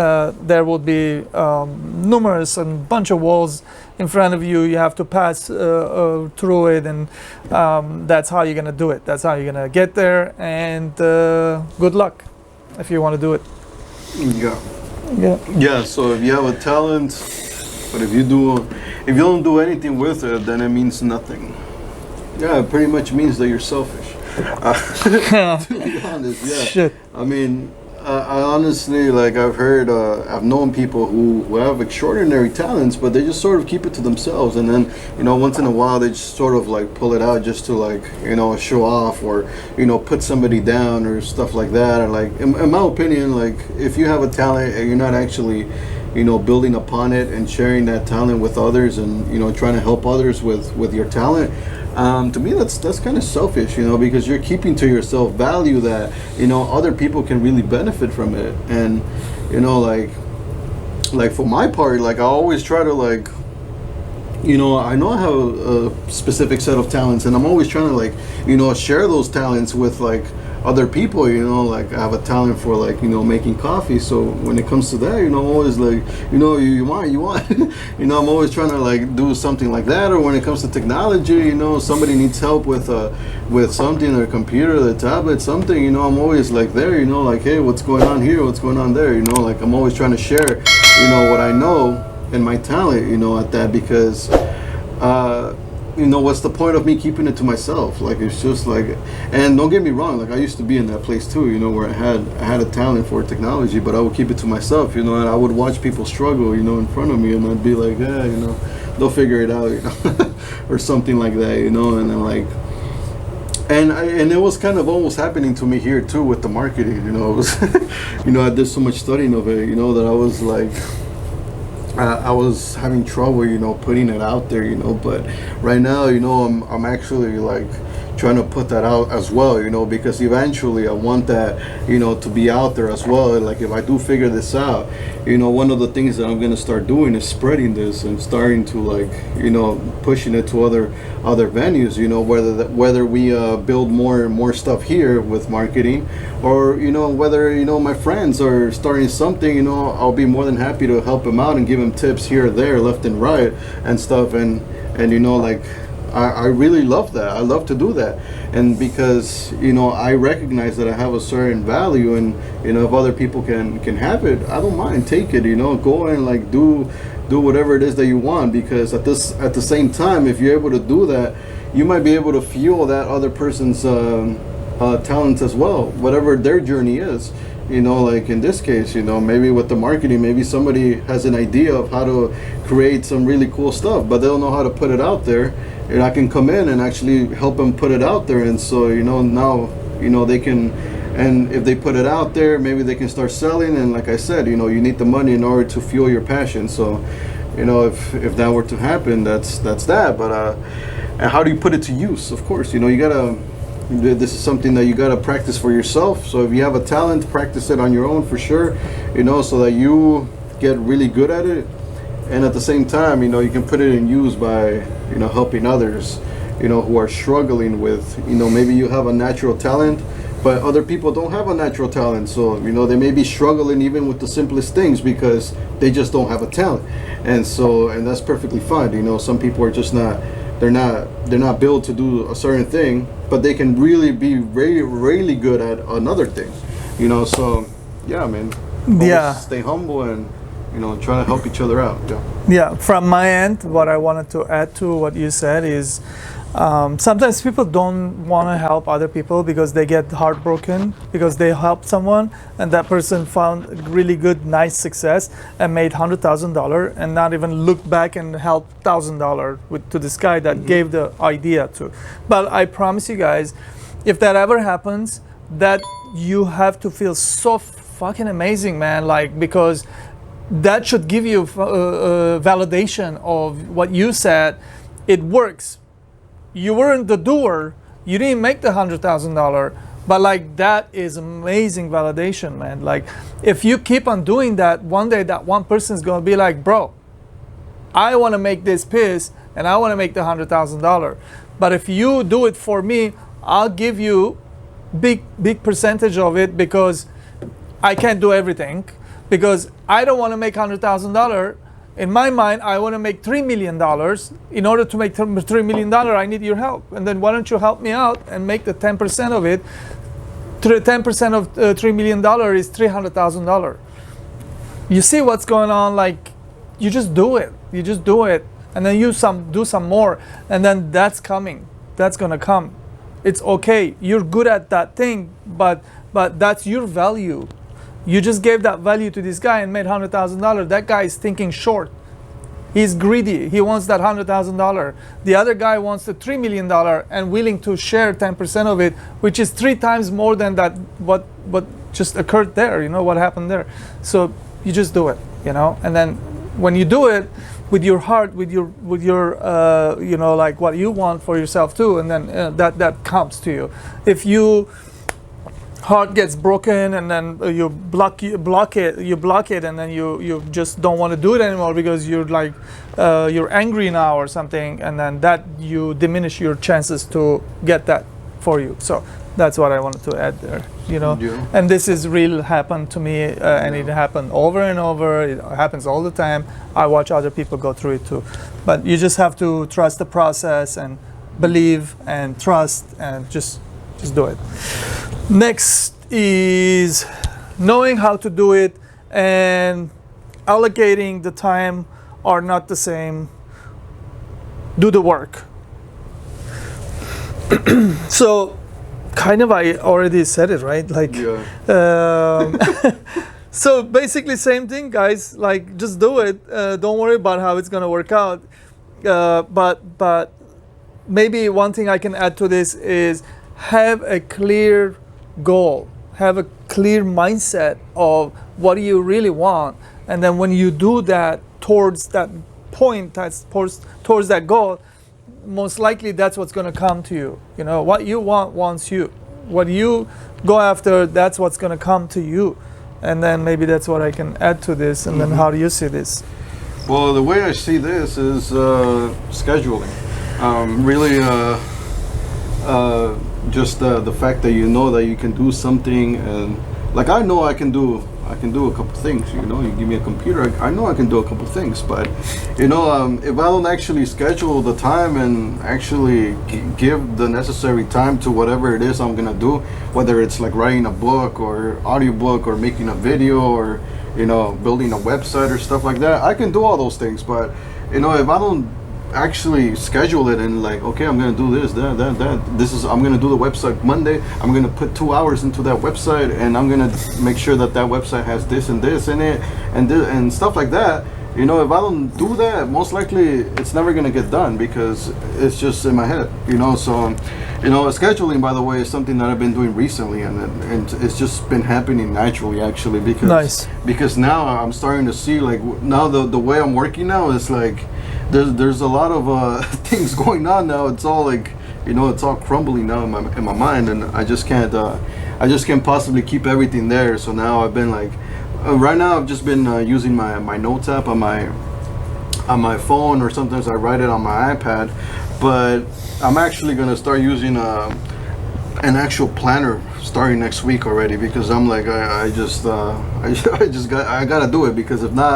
there will be numerous and bunch of walls in front of you. You have to pass through it, and that's how you're gonna do it. That's how you're gonna get there. And good luck if you want to do it. Yeah. So if you have a talent, but if you don't do anything with it, then it means nothing. Yeah, it pretty much means that you're selfish. To be honest, yeah. Shit. I mean, I honestly, like, I've known people who have extraordinary talents, but they just sort of keep it to themselves, and then, once in a while they just sort of like pull it out just to, like, show off, or put somebody down or stuff like that. Or, like, in my opinion, like, if you have a talent and you're not actually building upon it and sharing that talent with others, and trying to help others with your talent, to me that's kind of selfish, because you're keeping to yourself value that other people can really benefit from it. And like for my part, like, I always try to, like, I know I have a specific set of talents, and I'm always trying to, like, share those talents with, like, other people. Like, I have a talent for, like, making coffee, so when it comes to that, I'm always like, you want I'm always trying to, like, do something like that. Or when it comes to technology, somebody needs help with something, their computer, their tablet, something, I'm always, like, there, like, hey, what's going on here, what's going on there, like, I'm always trying to share what I know and my talent, at that, because what's the point of me keeping it to myself? Like, it's just like, and don't get me wrong, like, I used to be in that place too, where I had a talent for technology, but I would keep it to myself, and I would watch people struggle, in front of me, and I'd be like, yeah, they'll figure it out, or something like that, and then, like, and it was kind of almost happening to me here too with the marketing, it was, I did so much studying of it, that I was like, I was having trouble, putting it out there, but right now, I'm actually, like, trying to put that out as well, because eventually I want that, to be out there as well. Like, if I do figure this out, one of the things that I'm going to start doing is spreading this and starting to, like, pushing it to other venues, whether we build more stuff here with marketing, or, whether, my friends are starting something, I'll be more than happy to help them out and give them tips here or there, left and right and stuff. And like, I really love that. I love to do that. And because, I recognize that I have a certain value, and, if other people can have it, I don't mind, take it, go and, like, do whatever it is that you want. Because at the same time, if you're able to do that, you might be able to fuel that other person's talents as well, whatever their journey is. Like in this case, maybe with the marketing, maybe somebody has an idea of how to create some really cool stuff, but they don't know how to put it out there. And I can come in and actually help them put it out there. And so, now, they can, and if they put it out there, maybe they can start selling. And like I said, you need the money in order to fuel your passion. So, if that were to happen, that's that. But, and how do you put it to use? Of course, you gotta, this is something that you gotta practice for yourself. So if you have a talent, practice it on your own for sure, so that you get really good at it. And at the same time, you can put it in use by, helping others, who are struggling with, maybe you have a natural talent, but other people don't have a natural talent. So, they may be struggling even with the simplest things because they just don't have a talent. And so, and that's perfectly fine. Some people are just not, they're not built to do a certain thing, but they can really be really, really good at another thing. So, yeah, man. Yeah. Stay humble and, trying to help each other out. Yeah, from my end, what I wanted to add to what you said is sometimes people don't want to help other people because they get heartbroken because they helped someone and that person found really good, nice success and made $100,000 and not even looked back and helped $1,000 to this guy that gave the idea to. But I promise you guys, if that ever happens, that you have to feel so fucking amazing, man, like, because that should give you validation of what you said. It works. You weren't the doer. You didn't make the $100,000. But like, that is amazing validation, man. Like, if you keep on doing that, one day that one person is going to be like, bro, I want to make this piece and I want to make the $100,000. But if you do it for me, I'll give you big percentage of it because I can't do everything. Because I don't want to make $100,000. In my mind, I want to make $3 million. In order to make $3 million, I need your help. And then why don't you help me out and make the 10% of it? 10% of $3 million is $300,000. You see what's going on? Like, you just do it. You just do it. And then you do some more. And then that's coming. That's going to come. It's okay. You're good at that thing, but that's your value. You just gave that value to this guy and made $100,000. That guy is thinking short. He's greedy. He wants that $100,000. The other guy wants the $3 million and willing to share 10% of it, which is 3 times more than that what just occurred there. You know what happened there. So you just do it. You know, and then when you do it with your heart, with your you know, like what you want for yourself too, and then that comes to you. If you heart gets broken and then you block it, and then you just don't want to do it anymore because you're like you're angry now or something, and then that you diminish your chances to get that for you. So that's what I wanted to add there, you know. Yeah. And this is real happened to me, and it happened over and over. It happens all the time. I watch other people go through it too, but you just have to trust the process and believe and trust and just do it. Next is knowing how to do it, and allocating the time are not the same. Do the work. So kind of I already said it, right? Like so basically same thing, guys. Like just do it. Don't worry about how it's gonna work out. But maybe one thing I can add to this is have a clear goal, have a clear mindset of what do you really want, and then when you do that towards that point, that's towards that goal, most likely that's what's going to come to you. You know, what you want wants you. What you go after, that's what's going to come to you. And then maybe that's what I can add to this. And then how do you see this? Well, the way I see this is scheduling. Really, just the fact that you know that you can do something, and like I know I can do a couple things. You know, you give me a computer, I know I can do a couple things. But you know, if I don't actually schedule the time and actually give the necessary time to whatever it is I'm gonna do, whether it's like writing a book or audiobook or making a video or, you know, building a website or stuff like that, I can do all those things. But you know, if I don't actually schedule it and like, okay, I'm gonna do this, I'm gonna do the website Monday, I'm gonna put 2 hours into that website, and I'm gonna make sure that website has this and this in it, and stuff like that. You know, if I don't do that, most likely it's never gonna get done because it's just in my head. You know, so you know, scheduling, by the way, is something that I've been doing recently, and it's just been happening naturally, actually, because now I'm starting to see, like, now the way I'm working now is like there's a lot of things going on now. It's all like, you know, it's all crumbling now in my mind, and I just can't possibly keep everything there. So now I've been like, right now I've just been using my notes app on my phone, or sometimes I write it on my iPad. But I'm actually gonna start using an actual planner starting next week already, because I'm like, I gotta do it, because if not,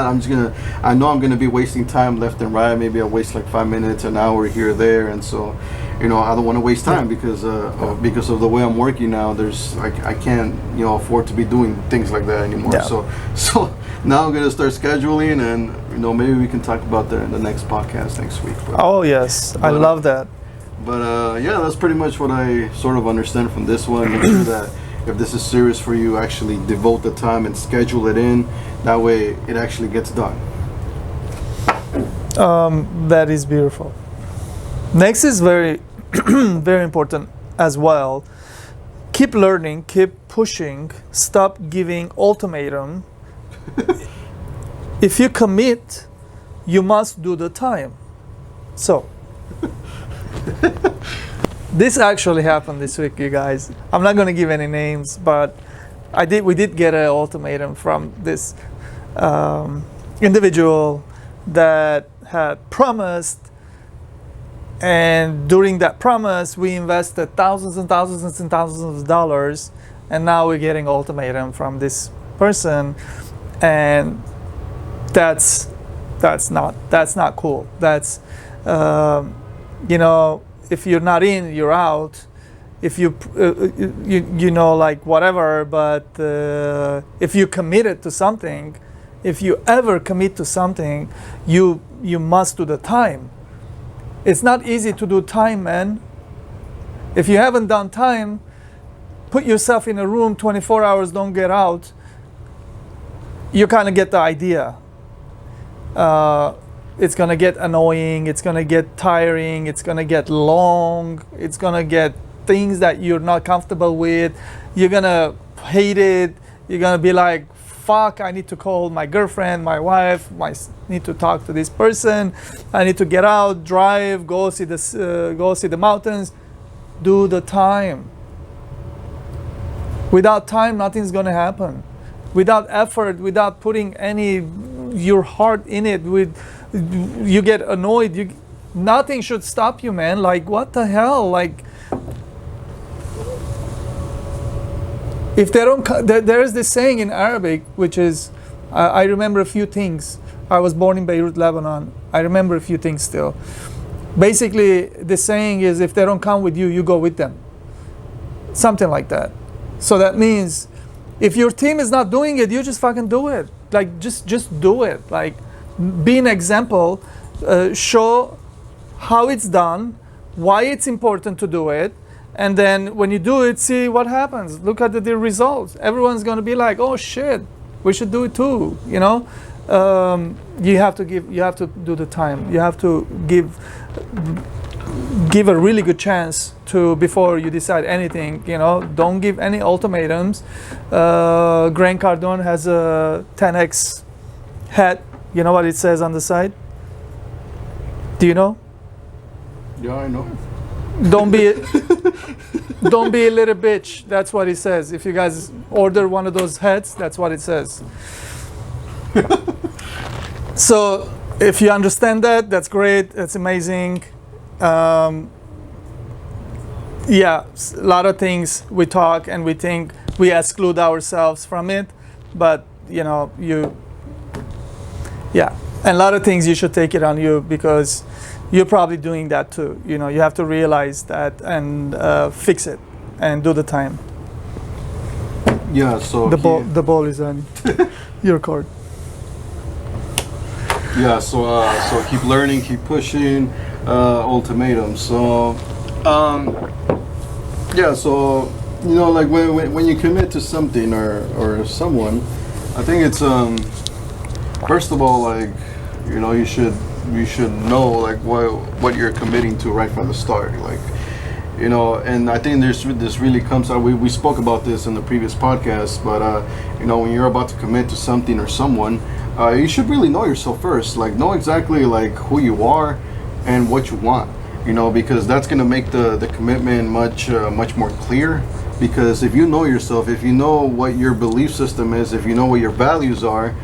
I know I'm gonna be wasting time left and right. Maybe I'll waste like 5 minutes, an hour here or there, and so, you know, I don't want to waste time because of the way I'm working now. I can't, you know, afford to be doing things like that anymore. Yeah. So now I'm gonna start scheduling, and you know, maybe we can talk about that in the next podcast next week. Oh yes, I love that. But yeah, that's pretty much what I sort of understand from this one. Make sure that if this is serious for you, actually devote the time and schedule it in. That way it actually gets done. That is beautiful. Next is very, very important as well. Keep learning, keep pushing, stop giving ultimatum. If you commit, you must do the time. So, this actually happened this week, you guys. I'm not going to give any names, but we did get an ultimatum from this individual that had promised, and during that promise we invested thousands and thousands and thousands of dollars, and now we're getting ultimatum from this person, and that's not cool. That's you know, if you're not in, you're out. If you know, like whatever, but if you committed to something, if you ever commit to something, you must do the time. It's not easy to do time, man. If you haven't done time, put yourself in a room 24 hours, don't get out, you kind of get the idea. It's gonna get annoying, it's gonna get tiring, it's gonna get long, it's gonna get things that you're not comfortable with, you're gonna hate it, you're gonna be like, fuck, I need to call my girlfriend, my wife, need to talk to this person, I need to get out, drive, go see the mountains. Do the time. Without time, nothing's gonna happen. Without effort, without putting your heart in it, you get annoyed. Nothing should stop you, man. Like, what the hell? Like, if they don't, there is this saying in Arabic, which is, I remember a few things. I was born in Beirut, Lebanon. I remember a few things still. Basically, the saying is, if they don't come with you, you go with them. Something like that. So that means, if your team is not doing it, you just fucking do it. Like, just do it. Like, be an example. Show how it's done, why it's important to do it, and then when you do it, see what happens. Look at the results. Everyone's gonna be like, "Oh shit, we should do it too." You know, you have to do the time. You have to give a really good chance to before you decide anything. You know, don't give any ultimatums. Grant Cardone has a 10x hat. You know what it says on the side? Do you know? Yeah, I know. Don't be a little bitch. That's what it says. If you guys order one of those hats, that's what it says. So if you understand that, that's great. That's amazing. Yeah, a lot of things we talk and we think we exclude ourselves from it, but you know, and a lot of things you should take it on you because you're probably doing that too. You know, you have to realize that and fix it and do the time. Yeah, so the ball is on your court. Yeah, so keep learning, keep pushing. Ultimatum. So, yeah. So, you know, like when you commit to something or someone, I think it's first of all, like, you know, you should know like what you're committing to right from the start, like, you know. And I think this really comes out. We spoke about this in the previous podcast, but you know, when you're about to commit to something or someone, you should really know yourself first. Like, know exactly like who you are and what you want, you know, because that's going to make the commitment much more clear. Because if you know yourself, if you know what your belief system is, if you know what your values are,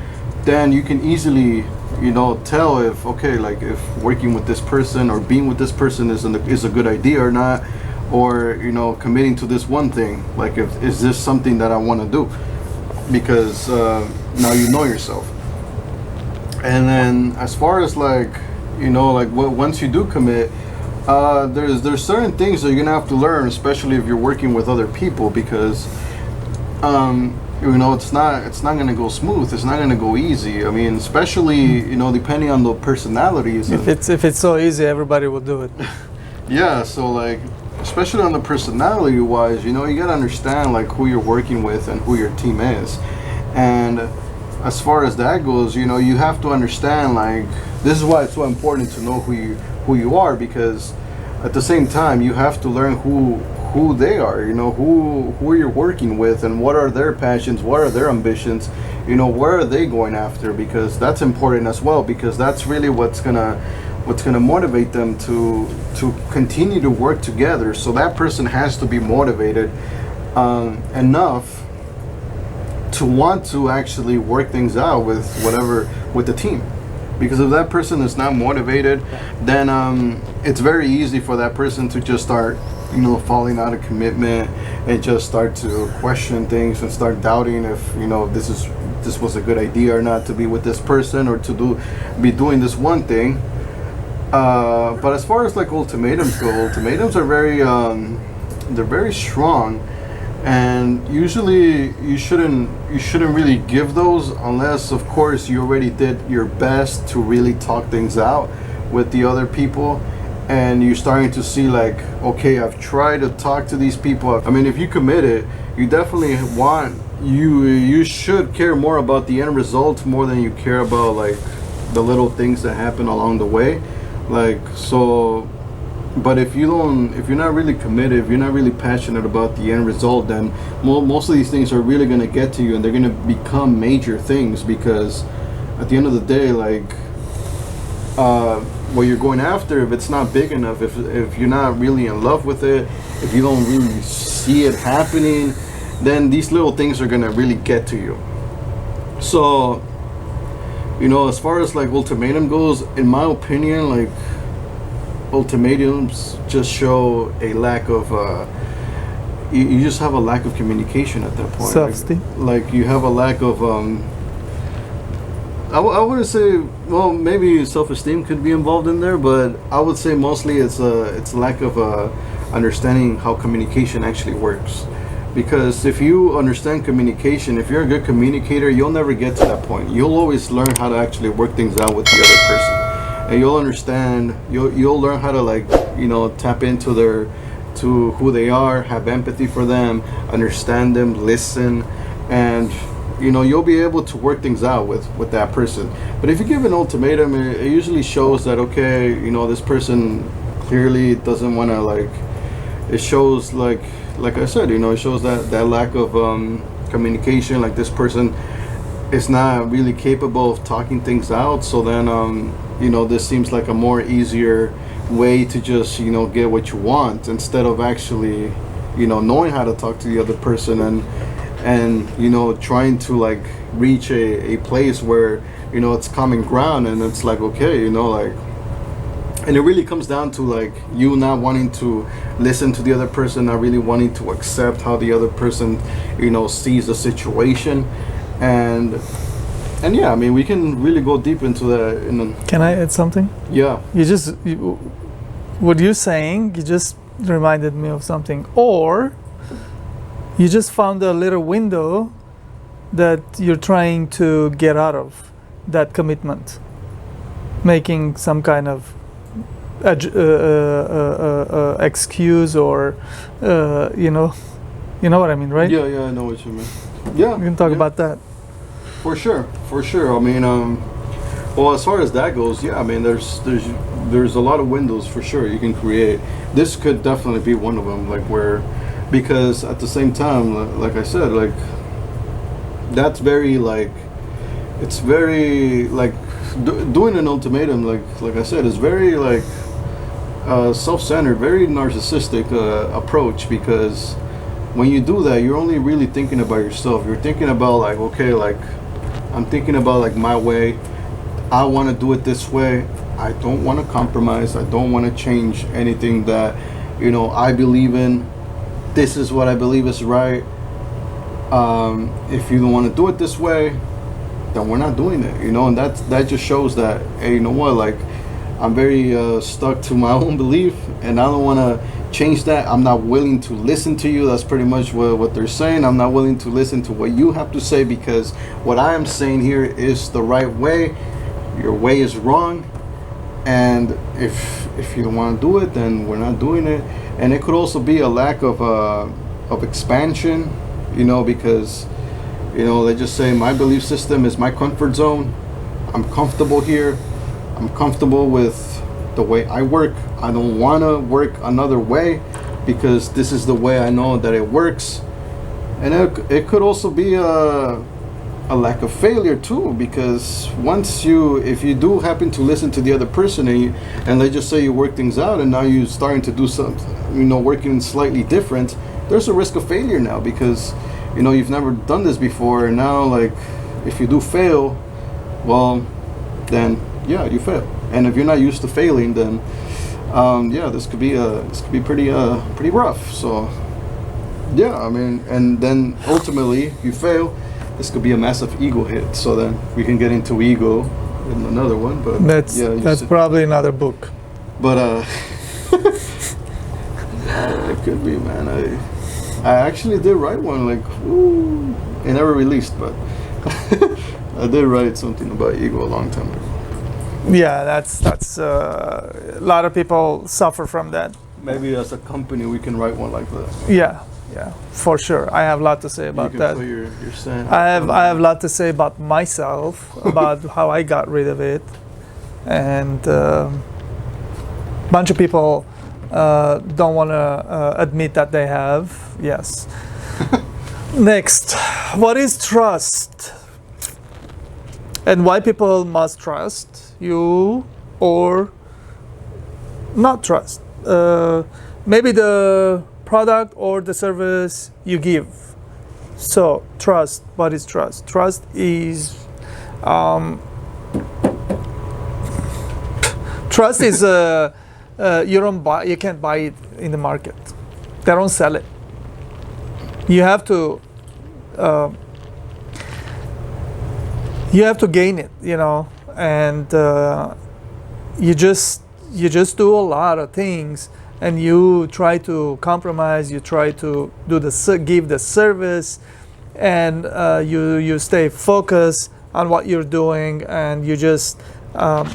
then you can easily, you know, tell if, okay, like if working with this person or being with this person is a good idea or not, or, you know, committing to this one thing, like is this something that I want to do, because now you know yourself. And then as far as like, you know, like once you do commit, there's certain things that you're gonna have to learn, especially if you're working with other people, because you know, it's not gonna go smooth. It's not gonna go easy. I mean, especially, you know, depending on the personalities. If it's so easy, everybody will do it. Yeah. So like, especially on the personality wise, you know, you gotta understand like who you're working with and who your team is. And as far as that goes, you know, you have to understand, like, this is why it's so important to know who you are, because at the same time you have to learn who they are, you know, who you're working with and what are their passions, what are their ambitions, you know, where are they going after, because that's important as well, because that's really what's gonna motivate them to continue to work together. So that person has to be motivated enough to want to actually work things out with the team. Because if that person is not motivated, then it's very easy for that person to just start, you know, falling out of commitment and just start to question things and start doubting if, you know, this was a good idea or not to be with this person or to be doing this one thing. But as far as like ultimatums go, ultimatums are they're very strong. And usually you shouldn't really give those unless, of course, you already did your best to really talk things out with the other people. and you're starting to see like, okay, I've tried to talk to these people. I mean, if you commit it, you definitely want, you should care more about the end result more than you care about like the little things that happen along the way. Like, so, but if you're not really committed, if you're not really passionate about the end result, then most of these things are really going to get to you, and they're going to become major things, because at the end of the day, like, what you're going after, if it's not big enough, if you're not really in love with it, if you don't really see it happening, then these little things are going to really get to you. So, you know, as far as like ultimatum goes, in my opinion, like, ultimatums just show a lack of you just have a lack of communication at that point. Self-esteem. Like you have a lack of I wouldn't say, well, maybe self-esteem could be involved in there, but I would say mostly it's a lack of understanding how communication actually works. Because if you understand communication, if you're a good communicator, you'll never get to that point. You'll always learn how to actually work things out with the other person, and you'll understand. You'll learn how to, like, you know, tap into to who they are, have empathy for them, understand them, listen, and you know, you'll be able to work things out with that person. But if you give an ultimatum, it usually shows that, okay, you know, this person clearly doesn't want to, like, it shows like I said, you know, it shows that lack of communication. Like, this person is not really capable of talking things out. So then, you know, this seems like a more easier way to just, you know, get what you want, instead of actually, you know, knowing how to talk to the other person and you know, trying to, like, reach a place where, you know, it's common ground, and it's like, okay, you know, like, and it really comes down to, like, you not wanting to listen to the other person, not really wanting to accept how the other person, you know, sees the situation. And yeah, I mean, we can really go deep into that. Can I add something? Yeah. What you're saying, you just reminded me of something. Or you just found a little window that you're trying to get out of that commitment, making some kind of excuse, or you know what I mean, right? Yeah, I know what you mean. Yeah, We can talk about that. for sure. I mean, well, as far as that goes, yeah, I mean, there's a lot of windows for sure you can create. This could definitely be one of them, like, where, because at the same time, like I said, like, that's very, like, it's very, like, doing an ultimatum, like I said, is very, like, self-centered, very narcissistic approach. Because when you do that, you're only really thinking about yourself. You're thinking about, like, okay, like, I'm thinking about, like, my way. I want to do it this way. I don't want to compromise. I don't want to change anything that, you know, I believe in. This is what I believe is right. If you don't want to do it this way, then we're not doing it, you know. And that just shows that, hey, you know what, like, I'm very stuck to my own belief, and I don't want to change that. I'm not willing to listen to you. That's pretty much what they're saying. I'm not willing to listen to what you have to say, because what I am saying here is the right way. Your way is wrong, and if you don't want to do it, then we're not doing it. And it could also be a lack of expansion, you know, because, you know, they just say, my belief system is my comfort zone. I'm comfortable here. I'm comfortable with the way I work. I don't want to work another way, because this is the way I know that it works. And it could also be a lack of failure too, because if you do happen to listen to the other person, and let's just say you work things out, and now you're starting to do something, you know, working slightly different, there's a risk of failure now, because, you know, you've never done this before. And now, like, if you do fail, well, then yeah, you fail. And if you're not used to failing, then yeah, this could be pretty rough. So yeah, I mean, and then ultimately, if you fail, this could be a massive ego hit. So then we can get into ego in another one, but That's probably another book. But yeah, it could be, man. I actually did write one, like, it never released, but I did write something about ego a long time ago. Yeah, that's a lot of people suffer from that. Maybe as a company we can write one like that. Yeah, for sure. I have a lot to say You about can that. put your sand. I have a lot to say about myself, about how I got rid of it, and bunch of people don't want to admit that they have. Yes. Next, what is trust, and why people must trust you or not trust? Maybe the product or the service you give. So trust. What is trust? Trust is trust is you don't buy. You can't buy it in the market. They don't sell it. You have to gain it. And you just do a lot of things, and you try to compromise. You try to give the service, and you stay focused on what you're doing, and you just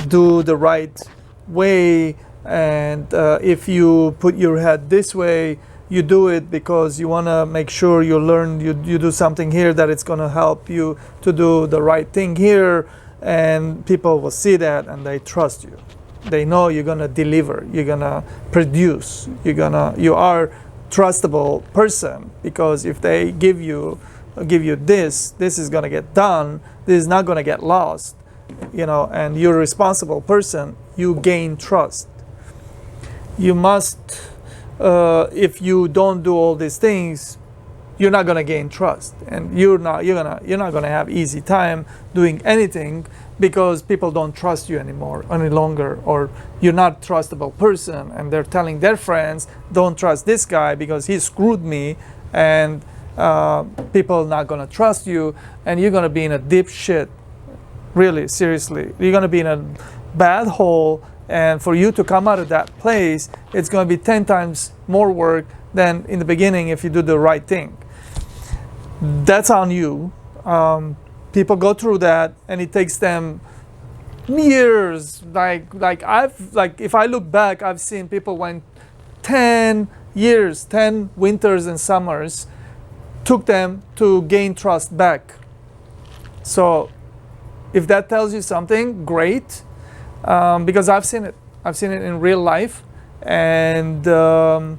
do the right way. And if you put your head this way, you do it because you want to make sure you learn. You do something here that it's going to help you to do the right thing here, and people will see that and they trust you. They know you're gonna deliver, you're gonna produce, you are trustable person, because if they give you this is gonna get done, this is not gonna get lost, and you're a responsible person, you gain trust. You must, if you don't do all these things, you're not gonna gain trust, and you're not gonna have easy time doing anything, because people don't trust you any longer, or you're not a trustable person, and they're telling their friends, don't trust this guy because he screwed me, and people are not gonna trust you, and you're gonna be in a deep shit. Really, seriously, you're gonna be in a bad hole, and for you to come out of that place, it's gonna be 10 times more work than in the beginning if you do the right thing. That's on you. People go through that, and it takes them years. If I look back, I've seen people went 10 years, 10 winters and summers took them to gain trust back. So if that tells you something, great, because I've seen it. I've seen it in real life, and don't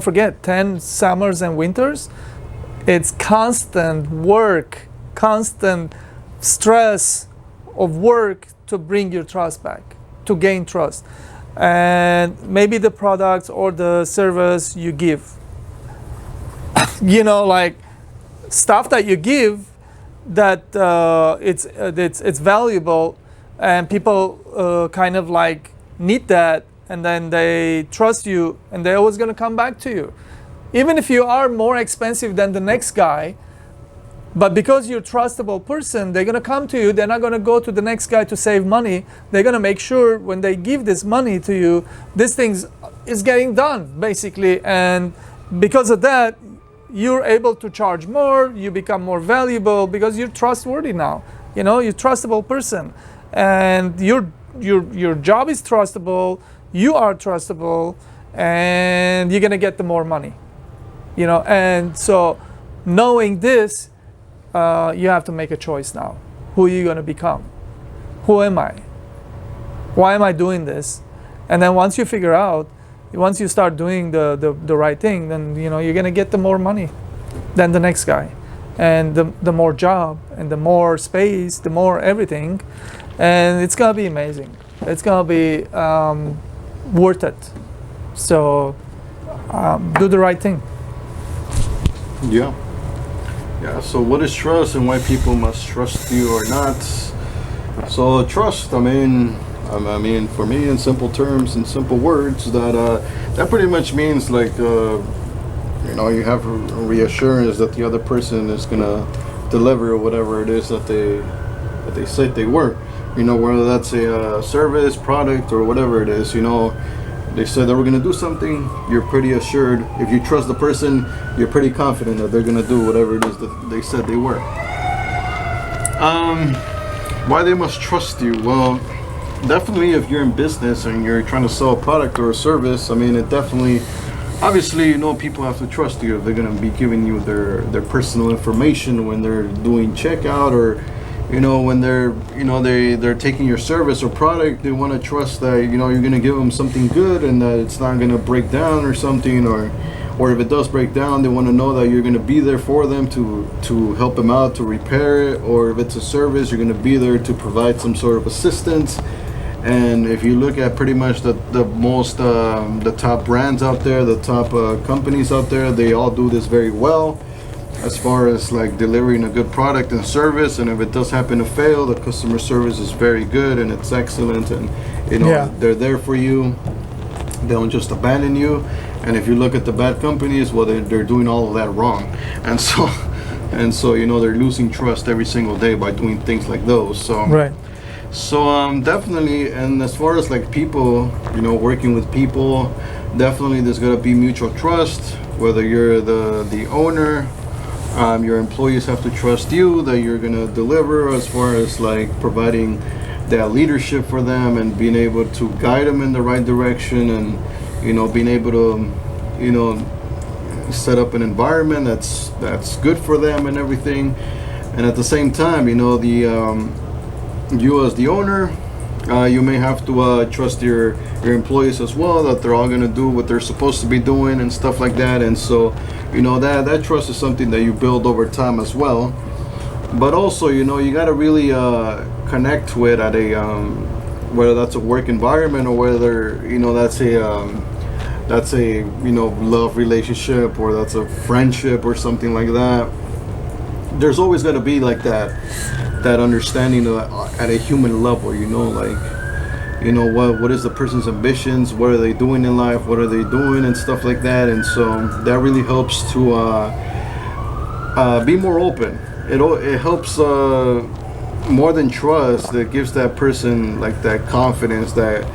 forget 10 summers and winters. It's constant work, constant stress of work to bring your trust back, to gain trust. And maybe the products or the service you give, like stuff that you give, that it's valuable, and people kind of like need that, and then they trust you, and they're always going to come back to you. Even if you are more expensive than the next guy, but because you're a trustable person, they're going to come to you. They're not going to go to the next guy to save money. They're going to make sure when they give this money to you, this thing is getting done, basically. And because of that, you're able to charge more. You become more valuable because you're trustworthy now. You're a trustable person. And your job is trustable. You are trustable. And you're going to get the more money. And so knowing this, you have to make a choice now. Who are you going to become? Who am I? Why am I doing this? And then once you figure out, once you start doing the right thing, then you're going to get the more money than the next guy, and the more job, and the more space, the more everything, and it's going to be amazing. It's going to be worth it. So do the right thing. Yeah. So what is trust, and why people must trust you or not? So trust, I mean, for me, in simple terms, in simple words, that pretty much means like, you have a reassurance that the other person is gonna deliver whatever it is that they said they were. Whether that's a service, product, or whatever it is. They said they were gonna do something. You're pretty assured. If you trust the person, you're pretty confident that they're gonna do whatever it is that they said they were. Why they must trust you? Well, definitely if you're in business and you're trying to sell a product or a service, I mean, it definitely, obviously, people have to trust you if they're going to be giving you their personal information when they're doing checkout, or when they're taking your service or product. They want to trust that you're going to give them something good and that it's not going to break down or something, or if it does break down, they want to know that you're going to be there for them to help them out, to repair it, or if it's a service, you're going to be there to provide some sort of assistance. And if you look at pretty much the most the top brands out there, the top companies out there, they all do this very well as far as like delivering a good product and service. And if it does happen to fail, the customer service is very good and it's excellent, and they're there for you. They don't just abandon you. And if you look at the bad companies, well, they're doing all of that wrong, and so they're losing trust every single day by doing things like those. So Right. So definitely, and as far as like people, working with people, definitely there's gotta be mutual trust. Whether you're the owner, your employees have to trust you that you're gonna deliver as far as like providing that leadership for them and being able to guide them in the right direction, and being able to set up an environment that's good for them and everything. And at the same time, you as the owner, you may have to trust your employees as well, that they're all going to do what they're supposed to be doing and stuff like that. And so that trust is something that you build over time as well. But also you got to really connect to it at a whether that's a work environment or whether that's a love relationship, or that's a friendship or something like that. There's always got to be like that understanding at a human level, what is the person's ambitions, what are they doing in life, what are they doing, and stuff like that. And so that really helps to be more open. It helps more than trust. It gives that person like that confidence, that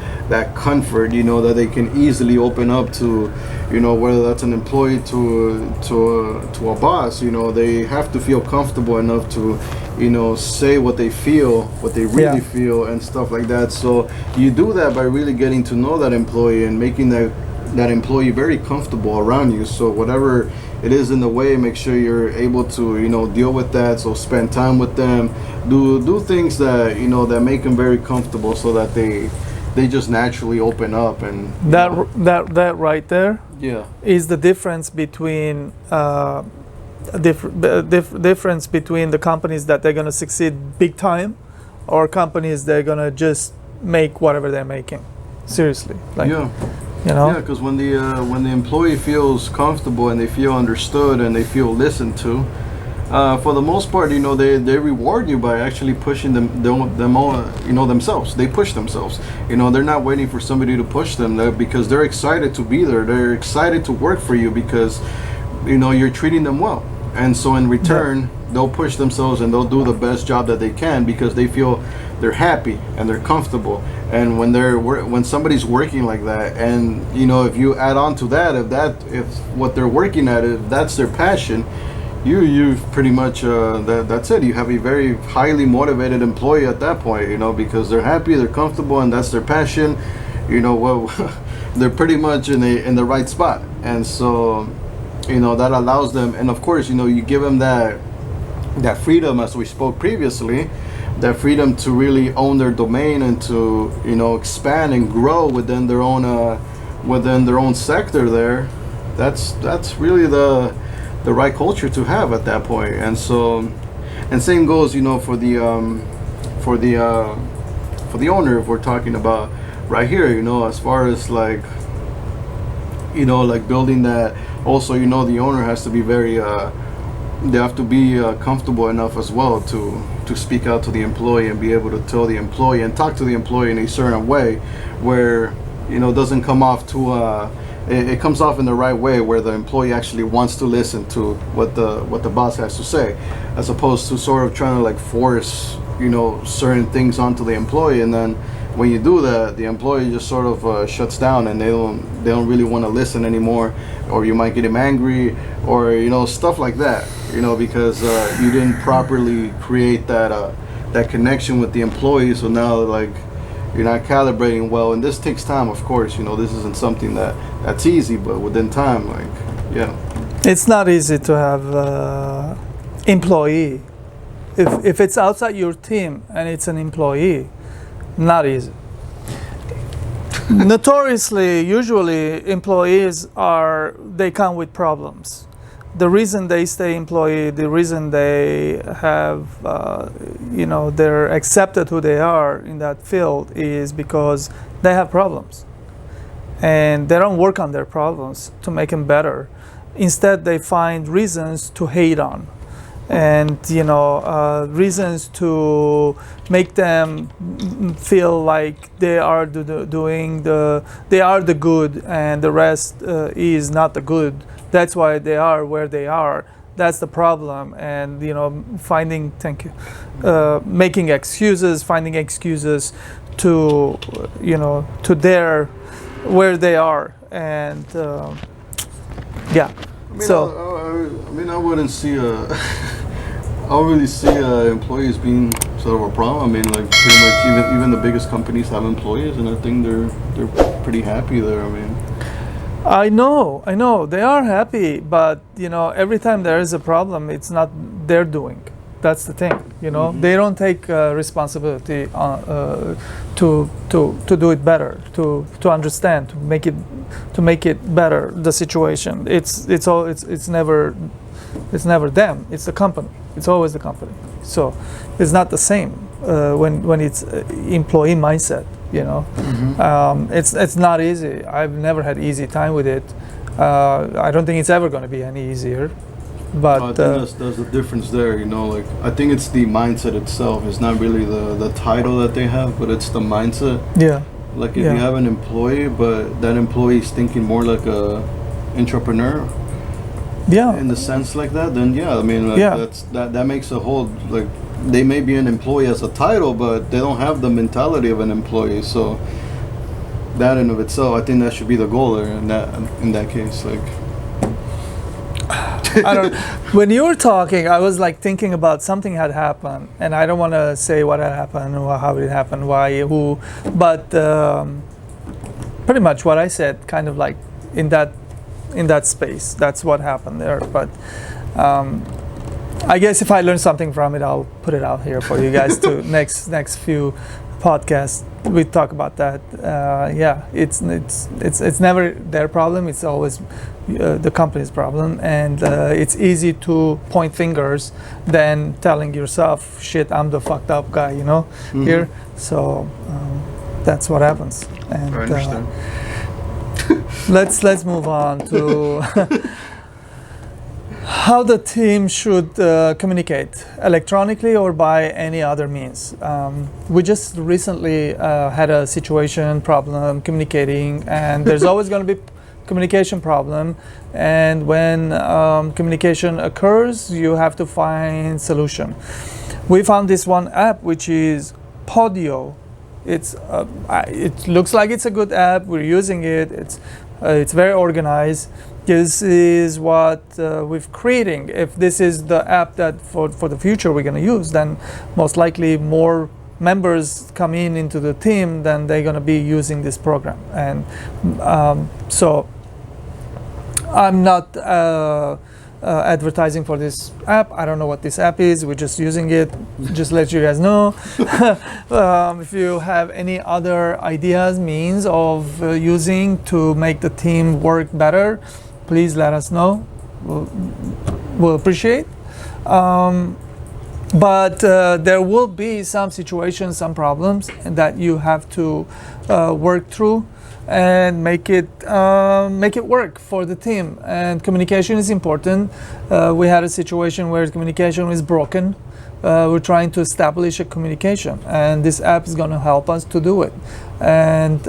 comfort, that they can easily open up to, whether that's an employee to a boss. They have to feel comfortable enough to say what they feel, what they really feel, and stuff like that. So you do that by really getting to know that employee and making that employee very comfortable around you. So whatever it is in the way, make sure you're able to deal with that. So spend time with them, do things that that make them very comfortable, so that they just naturally open up. And that right there is the difference between difference between the companies that they're going to succeed big time, or companies they're going to just make whatever they're making. Seriously, because when the employee feels comfortable and they feel understood and they feel listened to, for the most part, they reward you by actually pushing them themselves. They push themselves. They're not waiting for somebody to push them, because they're excited to be there. They're excited to work for you because you're treating them well. And so in return, they'll push themselves and they'll do the best job that they can, because they feel they're happy and they're comfortable. And when somebody's working like that, and if you add on to that, if what they're working at, if that's their passion, you pretty much that's it. You have a very highly motivated employee at that point, because they're happy, they're comfortable, and that's their passion. They're pretty much in the right spot. And so that allows them, and of course you give them that freedom, as we spoke previously, that freedom to really own their domain and to expand and grow within their own sector there. That's really the right culture to have at that point. And so, and same goes for the owner, if we're talking about right here, as far as like building that. Also, the owner has to be very they have to be comfortable enough as well to speak out to the employee and be able to tell the employee and talk to the employee in a certain way where it doesn't come off too it comes off in the right way, where the employee actually wants to listen to what the boss has to say, as opposed to sort of trying to like force certain things onto the employee. And then when you do that, the employee just sort of shuts down, and they don't really want to listen anymore, or you might get him angry, or stuff like that, because you didn't properly create that that connection with the employee. So now like you're not calibrating well, and this takes time, of course. You know, this isn't something that's easy, but within time, like yeah. It's not easy to have employee. If it's outside your team and it's an employee, not easy. Notoriously, usually employees they come with problems. The reason they stay employee, the reason they have, they're accepted who they are in that field is because they have problems. And they don't work on their problems to make them better. Instead, they find reasons to hate on, and reasons to make them feel like they are they are the good, and the rest is not the good. That's why they are where they are. That's the problem. And making excuses, finding excuses to their where they are, and yeah. I wouldn't see I don't really see employees being sort of a problem. I mean, like pretty much even the biggest companies have employees, and I think they're pretty happy there. I mean, I know they are happy, but every time there is a problem, it's not their doing. That's the thing. They don't take responsibility to do it better, to understand, to make it better, the situation. It's never them. It's the company. It's always the company. So it's not the same when it's employee mindset. It's not easy. I've never had easy time with it. I don't think it's ever going to be any easier. But I think there's a difference there. Like I think it's the mindset itself. It's not really the title that they have, but it's the mindset. Yeah. Like if you have an employee, but that employee is thinking more like a entrepreneur. Yeah. In the sense like that, then yeah, I mean, that makes a whole, like, they may be an employee as a title, but they don't have the mentality of an employee. So that in of itself, I think that should be the goal there. In that case, like. When you were talking, I was like thinking about something had happened, and I don't want to say what had happened or how it happened, why, who, but pretty much what I said, kind of like in that space. That's what happened there. But I guess if I learn something from it, I'll put it out here for you guys to next few podcasts. We talk about that. It's never their problem. It's always the company's problem, and it's easy to point fingers than telling yourself, "Shit, I'm the fucked up guy," here. So that's what happens. And I understand. let's move on to how the team should communicate, electronically or by any other means. We just recently had a problem communicating, and there's always going to be communication problem. And when communication occurs, you have to find solution. We found this one app, which is Podio. It looks like it's a good app. We're using it. It's very organized. This is what we're creating. If this is the app that for the future we're going to use, then most likely more members come into the team, then they're going to be using this program. And so I'm not advertising for this app. I don't know what this app is. We're just using it. Just let you guys know. If you have any other ideas, means of using to make the team work better, please let us know. We'll appreciate. But there will be some situations, some problems that you have to work through and make it work for the team. And communication is important. We had a situation where communication is broken. We're trying to establish a communication, and this app is going to help us to do it. And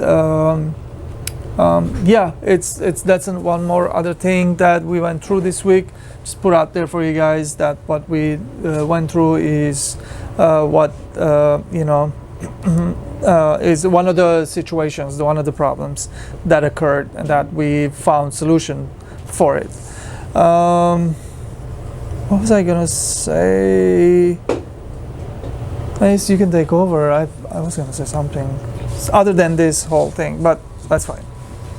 that's one more other thing that we went through this week. Just put out there for you guys that what we went through is is one of the situations, one of the problems that occurred, and that we found solution for it. What was I gonna say? Ace, you can take over. I was going to say something other than this whole thing, but that's fine.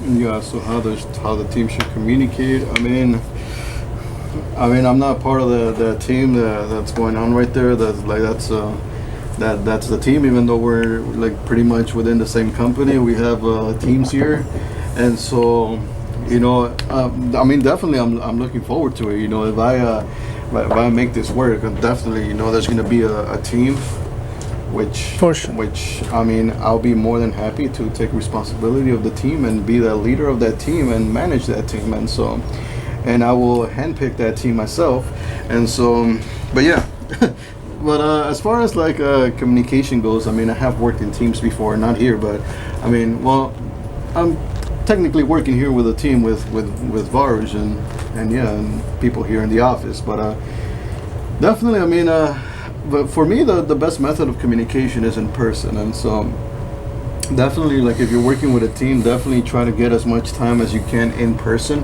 Yeah. So how the team should communicate? I'm not part of the team that's going on right there. That's the team. Even though we're like pretty much within the same company, we have teams here, and so definitely I'm looking forward to it. If I make this work, definitely there's going to be a team. For sure. Which I'll be more than happy to take responsibility of the team and be the leader of that team and manage that team, and I will handpick that team myself, and so, but yeah. But as far as like communication goes, I have worked in teams before, not here, but I'm technically working here with a team with Varuj and people here in the office, but definitely, but for me, the best method of communication is in person, and so definitely, like if you're working with a team, definitely try to get as much time as you can in person,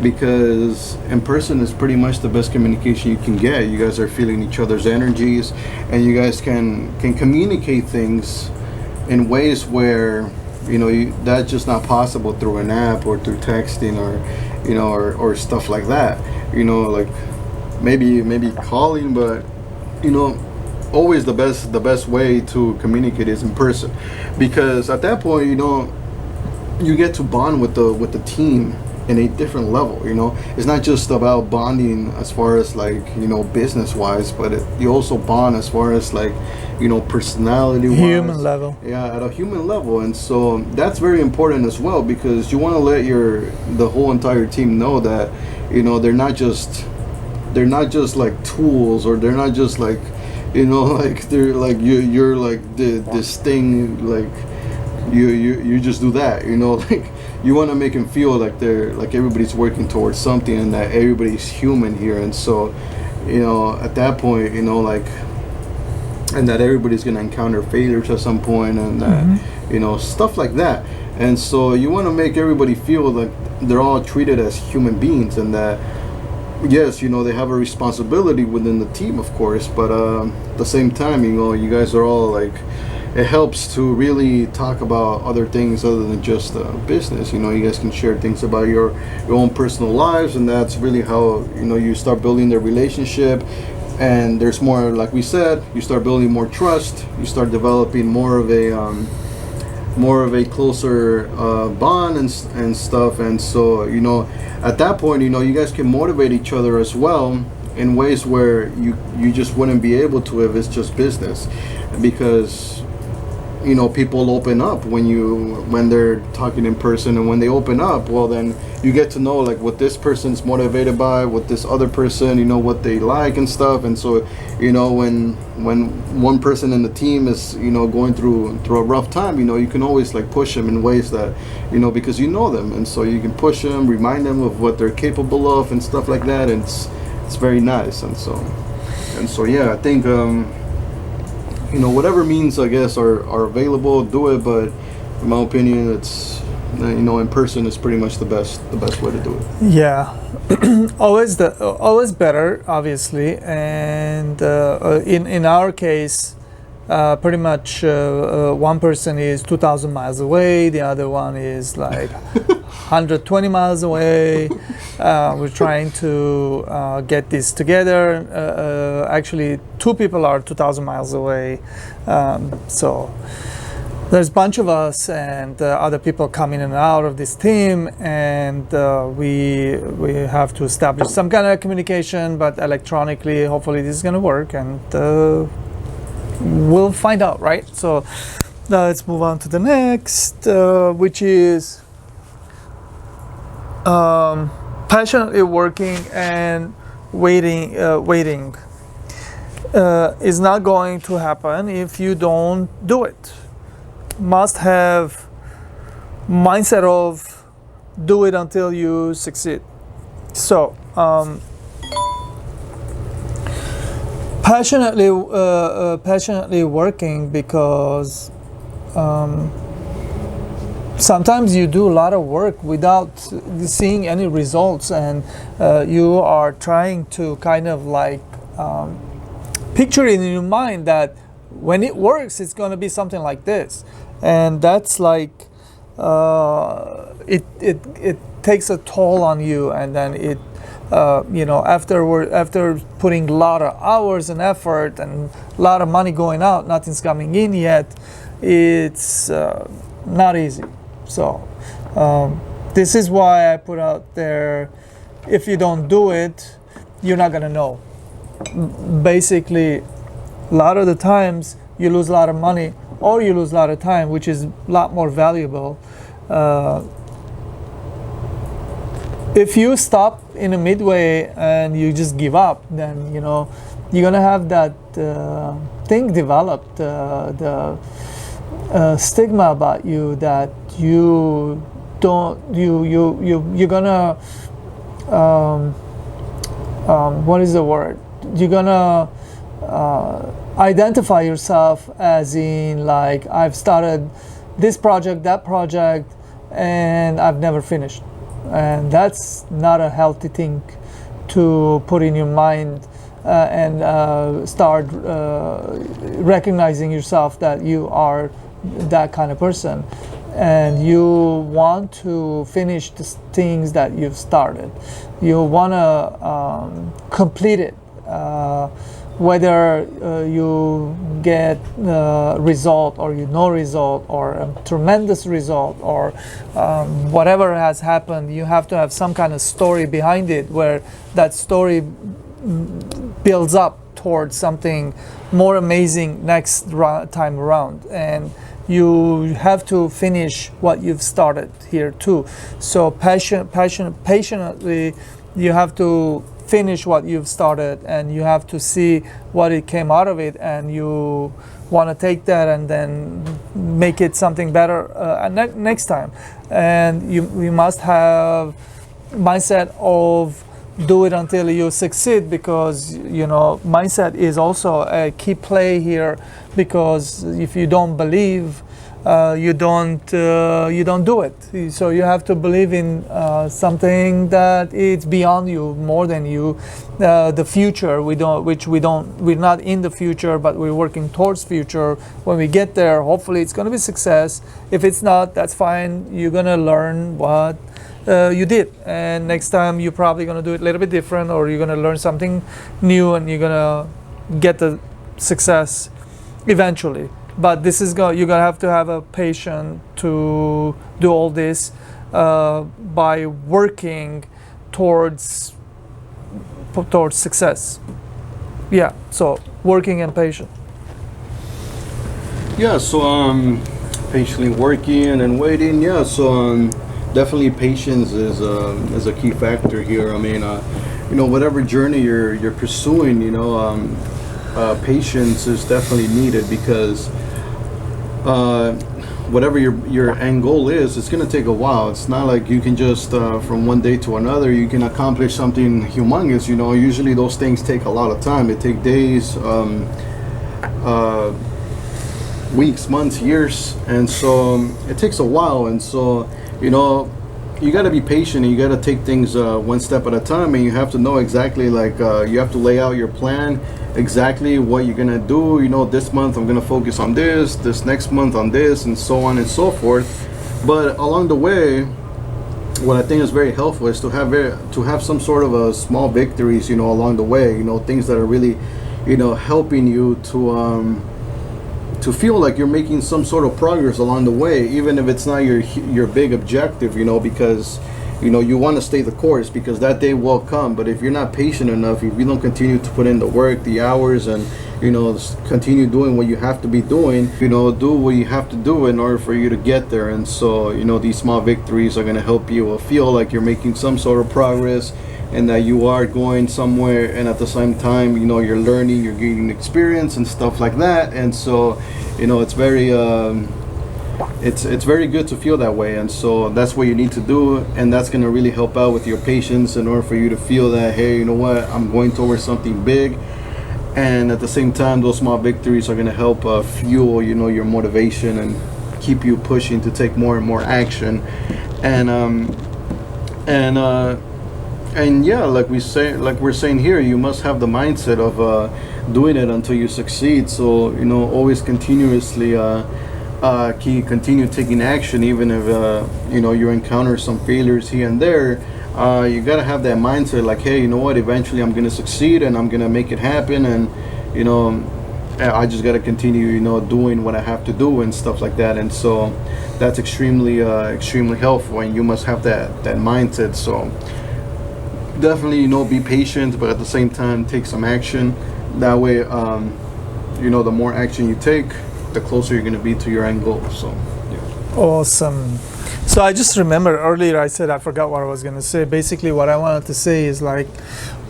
because in person is pretty much the best communication you can get. You guys are feeling each other's energies, and you guys can communicate things in ways where that's just not possible through an app or through texting or stuff like that. Like maybe calling, but always the best way to communicate is in person, because at that point you get to bond with the team in a different level. It's not just about bonding as far as like business wise, but you also bond as far as like personality wise, Human level. yeah, at a human level. And so that's very important as well, because you want to let the whole entire team know that they're not just like tools, or they're not just like like they're like you're like this thing, like you just do that, like you want to make them feel like they're like everybody's working towards something, and that everybody's human here. And so at that point like, and that everybody's going to encounter failures at some point, and that stuff like that. And so you want to make everybody feel like they're all treated as human beings, and that yes, they have a responsibility within the team, of course, but at the same time, you guys are all like, it helps to really talk about other things other than just business. You guys can share things about your own personal lives, and that's really how you start building the relationship. And there's more, like we said, you start building more trust. You start developing more of a closer bond and stuff. And so at that point, you guys can motivate each other as well in ways where you just wouldn't be able to if it's just business, because people open up when they're talking in person, and when they open up, well, then you get to know like what this person's motivated by, what this other person, what they like and stuff. And so when one person in the team is going through a rough time, you can always like push them in ways that because you know them, and so you can push them, remind them of what they're capable of and stuff like that. And it's very nice. And so yeah, I think whatever means I guess are available, do it. But in my opinion, it's in person is pretty much the best way to do it. Yeah, always better, obviously. And in our case, pretty much one person is 2,000 miles away, the other one is like 120 miles away. We're trying to get this together. Actually, two people are 2,000 miles away. So there's a bunch of us, and other people come in and out of this team, and we have to establish some kind of communication, but electronically. Hopefully this is going to work, and we'll find out, right? So let's move on to the next, which is passionately working and waiting is not going to happen if you don't do it. Must have mindset of do it until you succeed. So passionately working, because sometimes you do a lot of work without seeing any results, and you are trying to kind of like picture it in your mind that when it works, it's going to be something like this. And that's like, it takes a toll on you, and then it, after putting a lot of hours and effort and a lot of money going out, nothing's coming in yet. It's not easy. So this is why I put out there, if you don't do it, you're not gonna know. Basically, a lot of the times you lose a lot of money or you lose a lot of time, which is a lot more valuable. If you stop in a midway and you just give up, then you're gonna have that thing developed, the stigma about you that you're gonna what is the word? You're gonna identify yourself as in, like, I've started this project, that project, and I've never finished. And that's not a healthy thing to put in your mind, and start recognizing yourself that you are that kind of person, and you want to finish the things that you've started. You want to complete it, whether you get result or no result, or a tremendous result, or whatever has happened. You have to have some kind of story behind it, where that story builds up towards something more amazing next time around. And you have to finish what you've started here too. So patiently, you have to finish what you've started, and you have to see what it came out of it, and you want to take that and then make it something better next time. And you must have mindset of do it until you succeed, because mindset is also a key play here, because if you don't believe, you don't do it. So you have to believe in something that it's beyond you, more than you. The future, we're not in the future, but we're working towards future. When we get there, hopefully it's going to be success. If it's not, that's fine. You're going to learn what you did, and next time you're probably going to do it a little bit different, or you're going to learn something new, and you're going to get the success eventually. But this is you're going to have a patience to do all this by working towards success. Yeah, so working and patient. Yeah, so patiently working and waiting. Yeah, so definitely patience is a key factor here. I mean, whatever journey you're pursuing, patience is definitely needed, because whatever your end goal is, it's going to take a while. It's not like you can just from one day to another you can accomplish something humongous. Usually those things take a lot of time. It takes days, weeks, months, years, and so it takes a while. And so you got to be patient, and you got to take things one step at a time, and you have to know exactly, like, you have to lay out your plan, exactly what you're gonna do. This month I'm gonna focus on this next month on this, and so on and so forth. But along the way, what I think is very helpful is to have some sort of a small victories, along the way, things that are really, helping you to feel like you're making some sort of progress along the way, even if it's not your big objective, because you want to stay the course, because that day will come. But if you're not patient enough, if you don't continue to put in the work, the hours, and continue doing what you have to be doing, do what you have to do in order for you to get there. And so these small victories are going to help you feel like you're making some sort of progress, and that you are going somewhere, and at the same time you're learning, you're gaining experience and stuff like that. And so it's very it's very good to feel that way. And so that's what you need to do, and that's going to really help out with your patience, in order for you to feel that, hey, you know what, I'm going towards something big. And at the same time, those small victories are going to help fuel your motivation, and keep you pushing to take more and more action. And And yeah, like we're saying here, you must have the mindset of doing it until you succeed. So always continuously continue taking action, even if you encounter some failures here and there. You gotta have that mindset, like, hey, you know what? Eventually, I'm gonna succeed, and I'm gonna make it happen, and you know, I just gotta continue, doing what I have to do and stuff like that. And so, that's extremely helpful, and you must have that mindset. So, definitely, be patient, but at the same time, take some action. That way, the more action you take, the closer you're gonna be to your end goal. So, yeah. Awesome. So I just remember earlier I said I forgot what I was going to say. Basically, what I wanted to say is like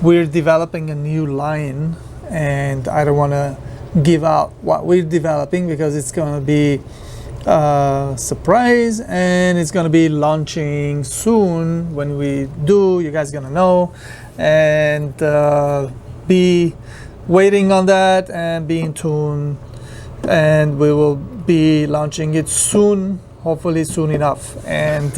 we're developing a new line, and I don't want to give out what we're developing because it's going to be a surprise, and it's going to be launching soon. When we do, you guys are going to know, and be waiting on that and be in tune, and we will be launching it soon. Hopefully soon enough. And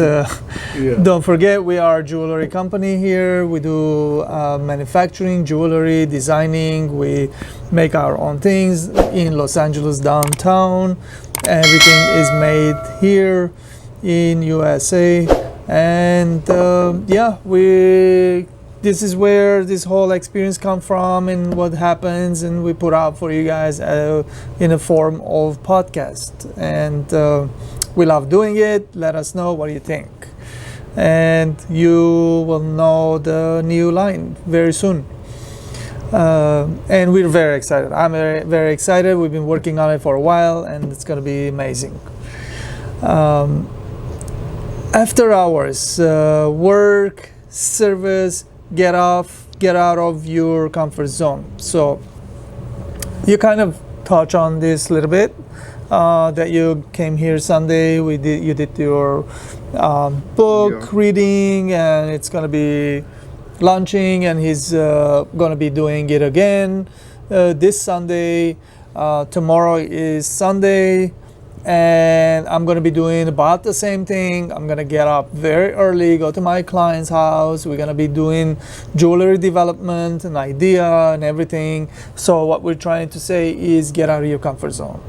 don't forget, we are a jewelry company here. We do manufacturing, jewelry, designing. We make our own things in Los Angeles downtown. Everything is made here in USA. And this is where this whole experience comes from and what happens, and we put out for you guys in a form of podcast. And we love doing it. Let us know what you think. And you will know the new line very soon. And we're very excited. I'm very, very excited. We've been working on it for a while, and it's going to be amazing. After hours, work, service, get out of your comfort zone. So you kind of touch on this a little bit. That you came here Sunday. You did your book reading, and it's gonna be launching, and he's gonna be doing it again this Sunday. Tomorrow is Sunday, and I'm gonna be doing about the same thing. I'm gonna get up very early, go to my client's house. We're gonna be doing jewelry development and idea and everything. So what we're trying to say is get out of your comfort zone.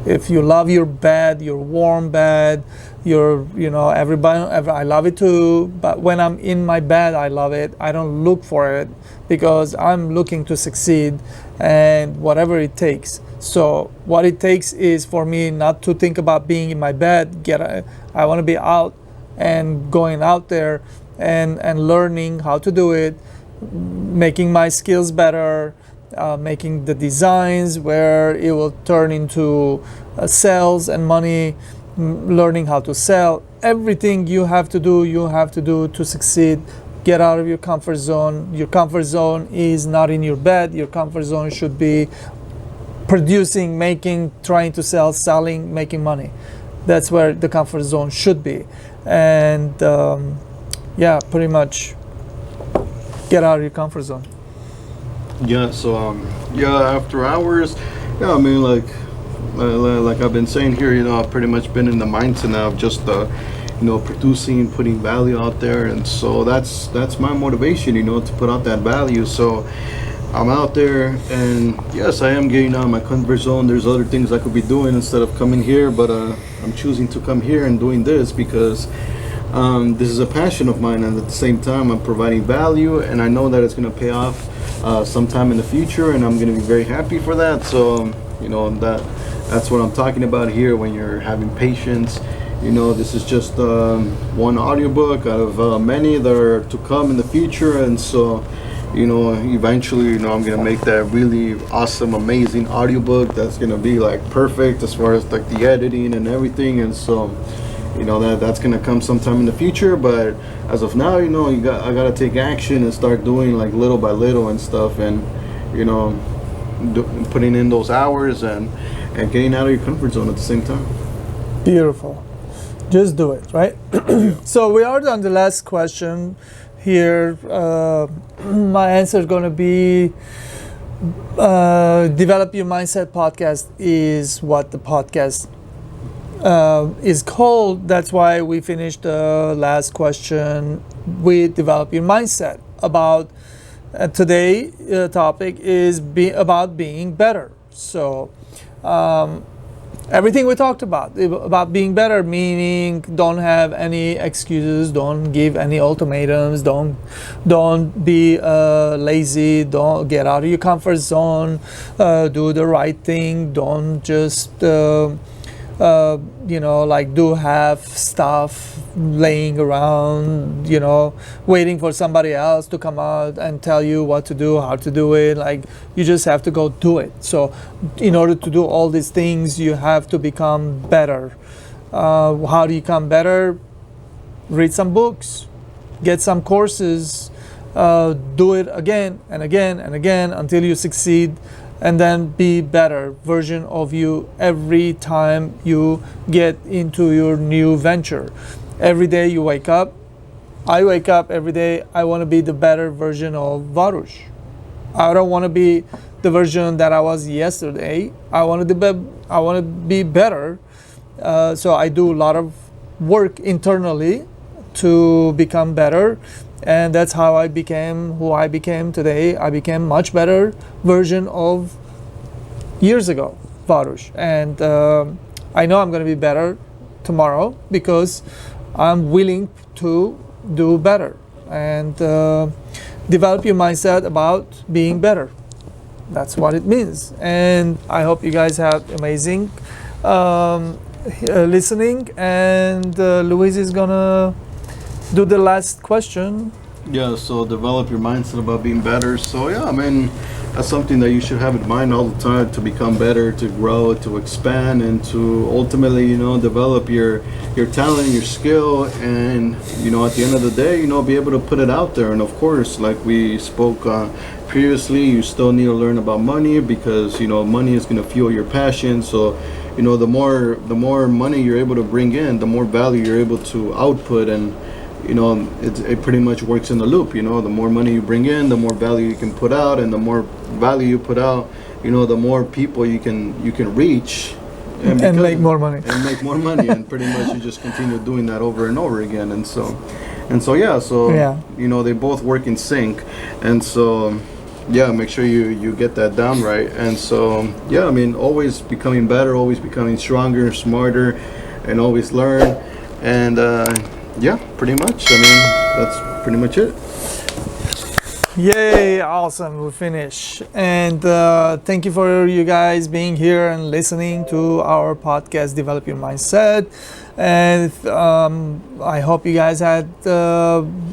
If you love your bed, your warm bed, everybody, I love it too. But when I'm in my bed, I love it. I don't look for it because I'm looking to succeed, and whatever it takes. So what it takes is for me not to think about being in my bed. I want to be out and going out there and learning how to do it, making my skills better. Making the designs where it will turn into sales and money, learning how to sell. Everything you have to do to succeed. Get out of your comfort zone. Your comfort zone is not in your bed. Your comfort zone should be producing, making, trying to sell, selling, making money. That's where the comfort zone should be. And pretty much get out of your comfort zone. Yeah, so after hours, I mean, like I've been saying here, I've pretty much been in the mindset now of just producing, putting value out there, and so that's my motivation, to put out that value. So I'm out there, and yes, I am getting out of my comfort zone. There's other things I could be doing instead of coming here, but I'm choosing to come here and doing this because this is a passion of mine, and at the same time I'm providing value, and I know that it's going to pay off sometime in the future, and I'm going to be very happy for that. So that's what I'm talking about here. When you're having patience, this is just one audiobook out of many that are to come in the future. And so eventually I'm going to make that really awesome, amazing audiobook that's going to be like perfect as far as like the editing and everything. And so that's gonna come sometime in the future, but as of now, I gotta take action and start doing like little by little and stuff, and putting in those hours and getting out of your comfort zone at the same time. Beautiful. Just do it, right? So we are on the last question here. My answer is gonna be Develop Your Mindset podcast is what the podcast is called. That's why we finished the last question with Develop Your Mindset. about today topic is about being better. So everything we talked about being better, meaning don't have any excuses, don't give any ultimatums, don't be lazy, don't get out of your comfort zone, do the right thing, don't just like do half stuff laying around, waiting for somebody else to come out and tell you what to do, how to do it. Like, you just have to go do it. So in order to do all these things, you have to become better. How do you become better? Read some books, get some courses, do it again and again and again until you succeed, and then be better version of you every time you get into your new venture. Every day you wake up, I wake up every day, I want to be the better version of Varush. I don't want to be the version that I was yesterday. I want to be better. So I do a lot of work internally to become better. And that's how I became who I became today. I became much better version of years ago, Varush. And I know I'm going to be better tomorrow because I'm willing to do better and develop your mindset about being better. That's what it means. And I hope you guys have amazing listening. And Luis is going to do the last question. Yeah, so develop your mindset about being better. So yeah, I mean, that's something that you should have in mind all the time, to become better, to grow, to expand, and to ultimately, develop your talent, your skill, and at the end of the day, be able to put it out there. And of course, like we spoke previously, you still need to learn about money, because money is going to fuel your passion. So the more money you're able to bring in, the more value you're able to output. And it pretty much works in the loop. The more money you bring in, the more value you can put out, and the more value you put out, the more people you can reach, and make more money. And pretty much you just continue doing that over and over again. And so they both work in sync. And so make sure you get that down right. And so I mean, always becoming better, always becoming stronger, smarter, and always learn. And pretty much. I mean, that's pretty much it. Yay, awesome, we finish. And thank you for you guys being here and listening to our podcast, Develop Your Mindset. And I hope you guys had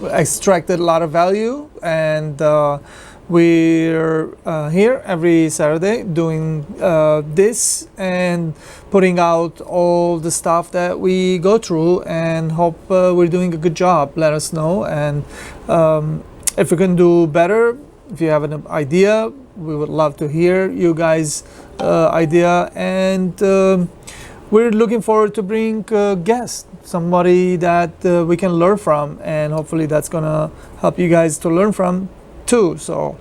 extracted a lot of value. And we're here every Saturday doing this and putting out all the stuff that we go through, and hope we're doing a good job. Let us know. And if we can do better, if you have an idea, we would love to hear you guys' idea. And we're looking forward to bring guests, somebody that we can learn from, and hopefully that's gonna help you guys to learn from too. So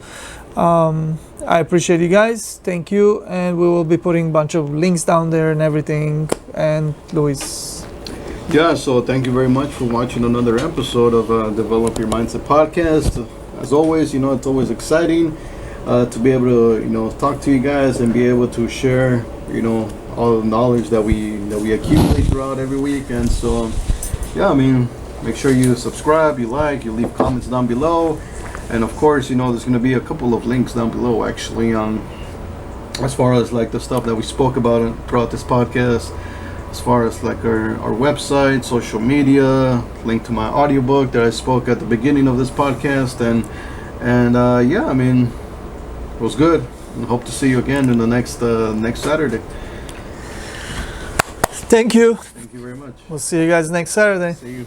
I appreciate you guys. Thank you. And we will be putting a bunch of links down there and everything. And Luis. Yeah, so thank you very much for watching another episode of Develop Your Mindset podcast. As always, it's always exciting to be able to, talk to you guys and be able to share, all the knowledge that we accumulate throughout every week. And so, I mean, make sure you subscribe, you like, you leave comments down below. And of course, there's going to be a couple of links down below, actually, as far as like the stuff that we spoke about throughout this podcast, as far as like our website, social media, link to my audiobook that I spoke at the beginning of this podcast. And I mean, it was good. And hope to see you again in the next Saturday. Thank you. Thank you very much. We'll see you guys next Saturday. See you.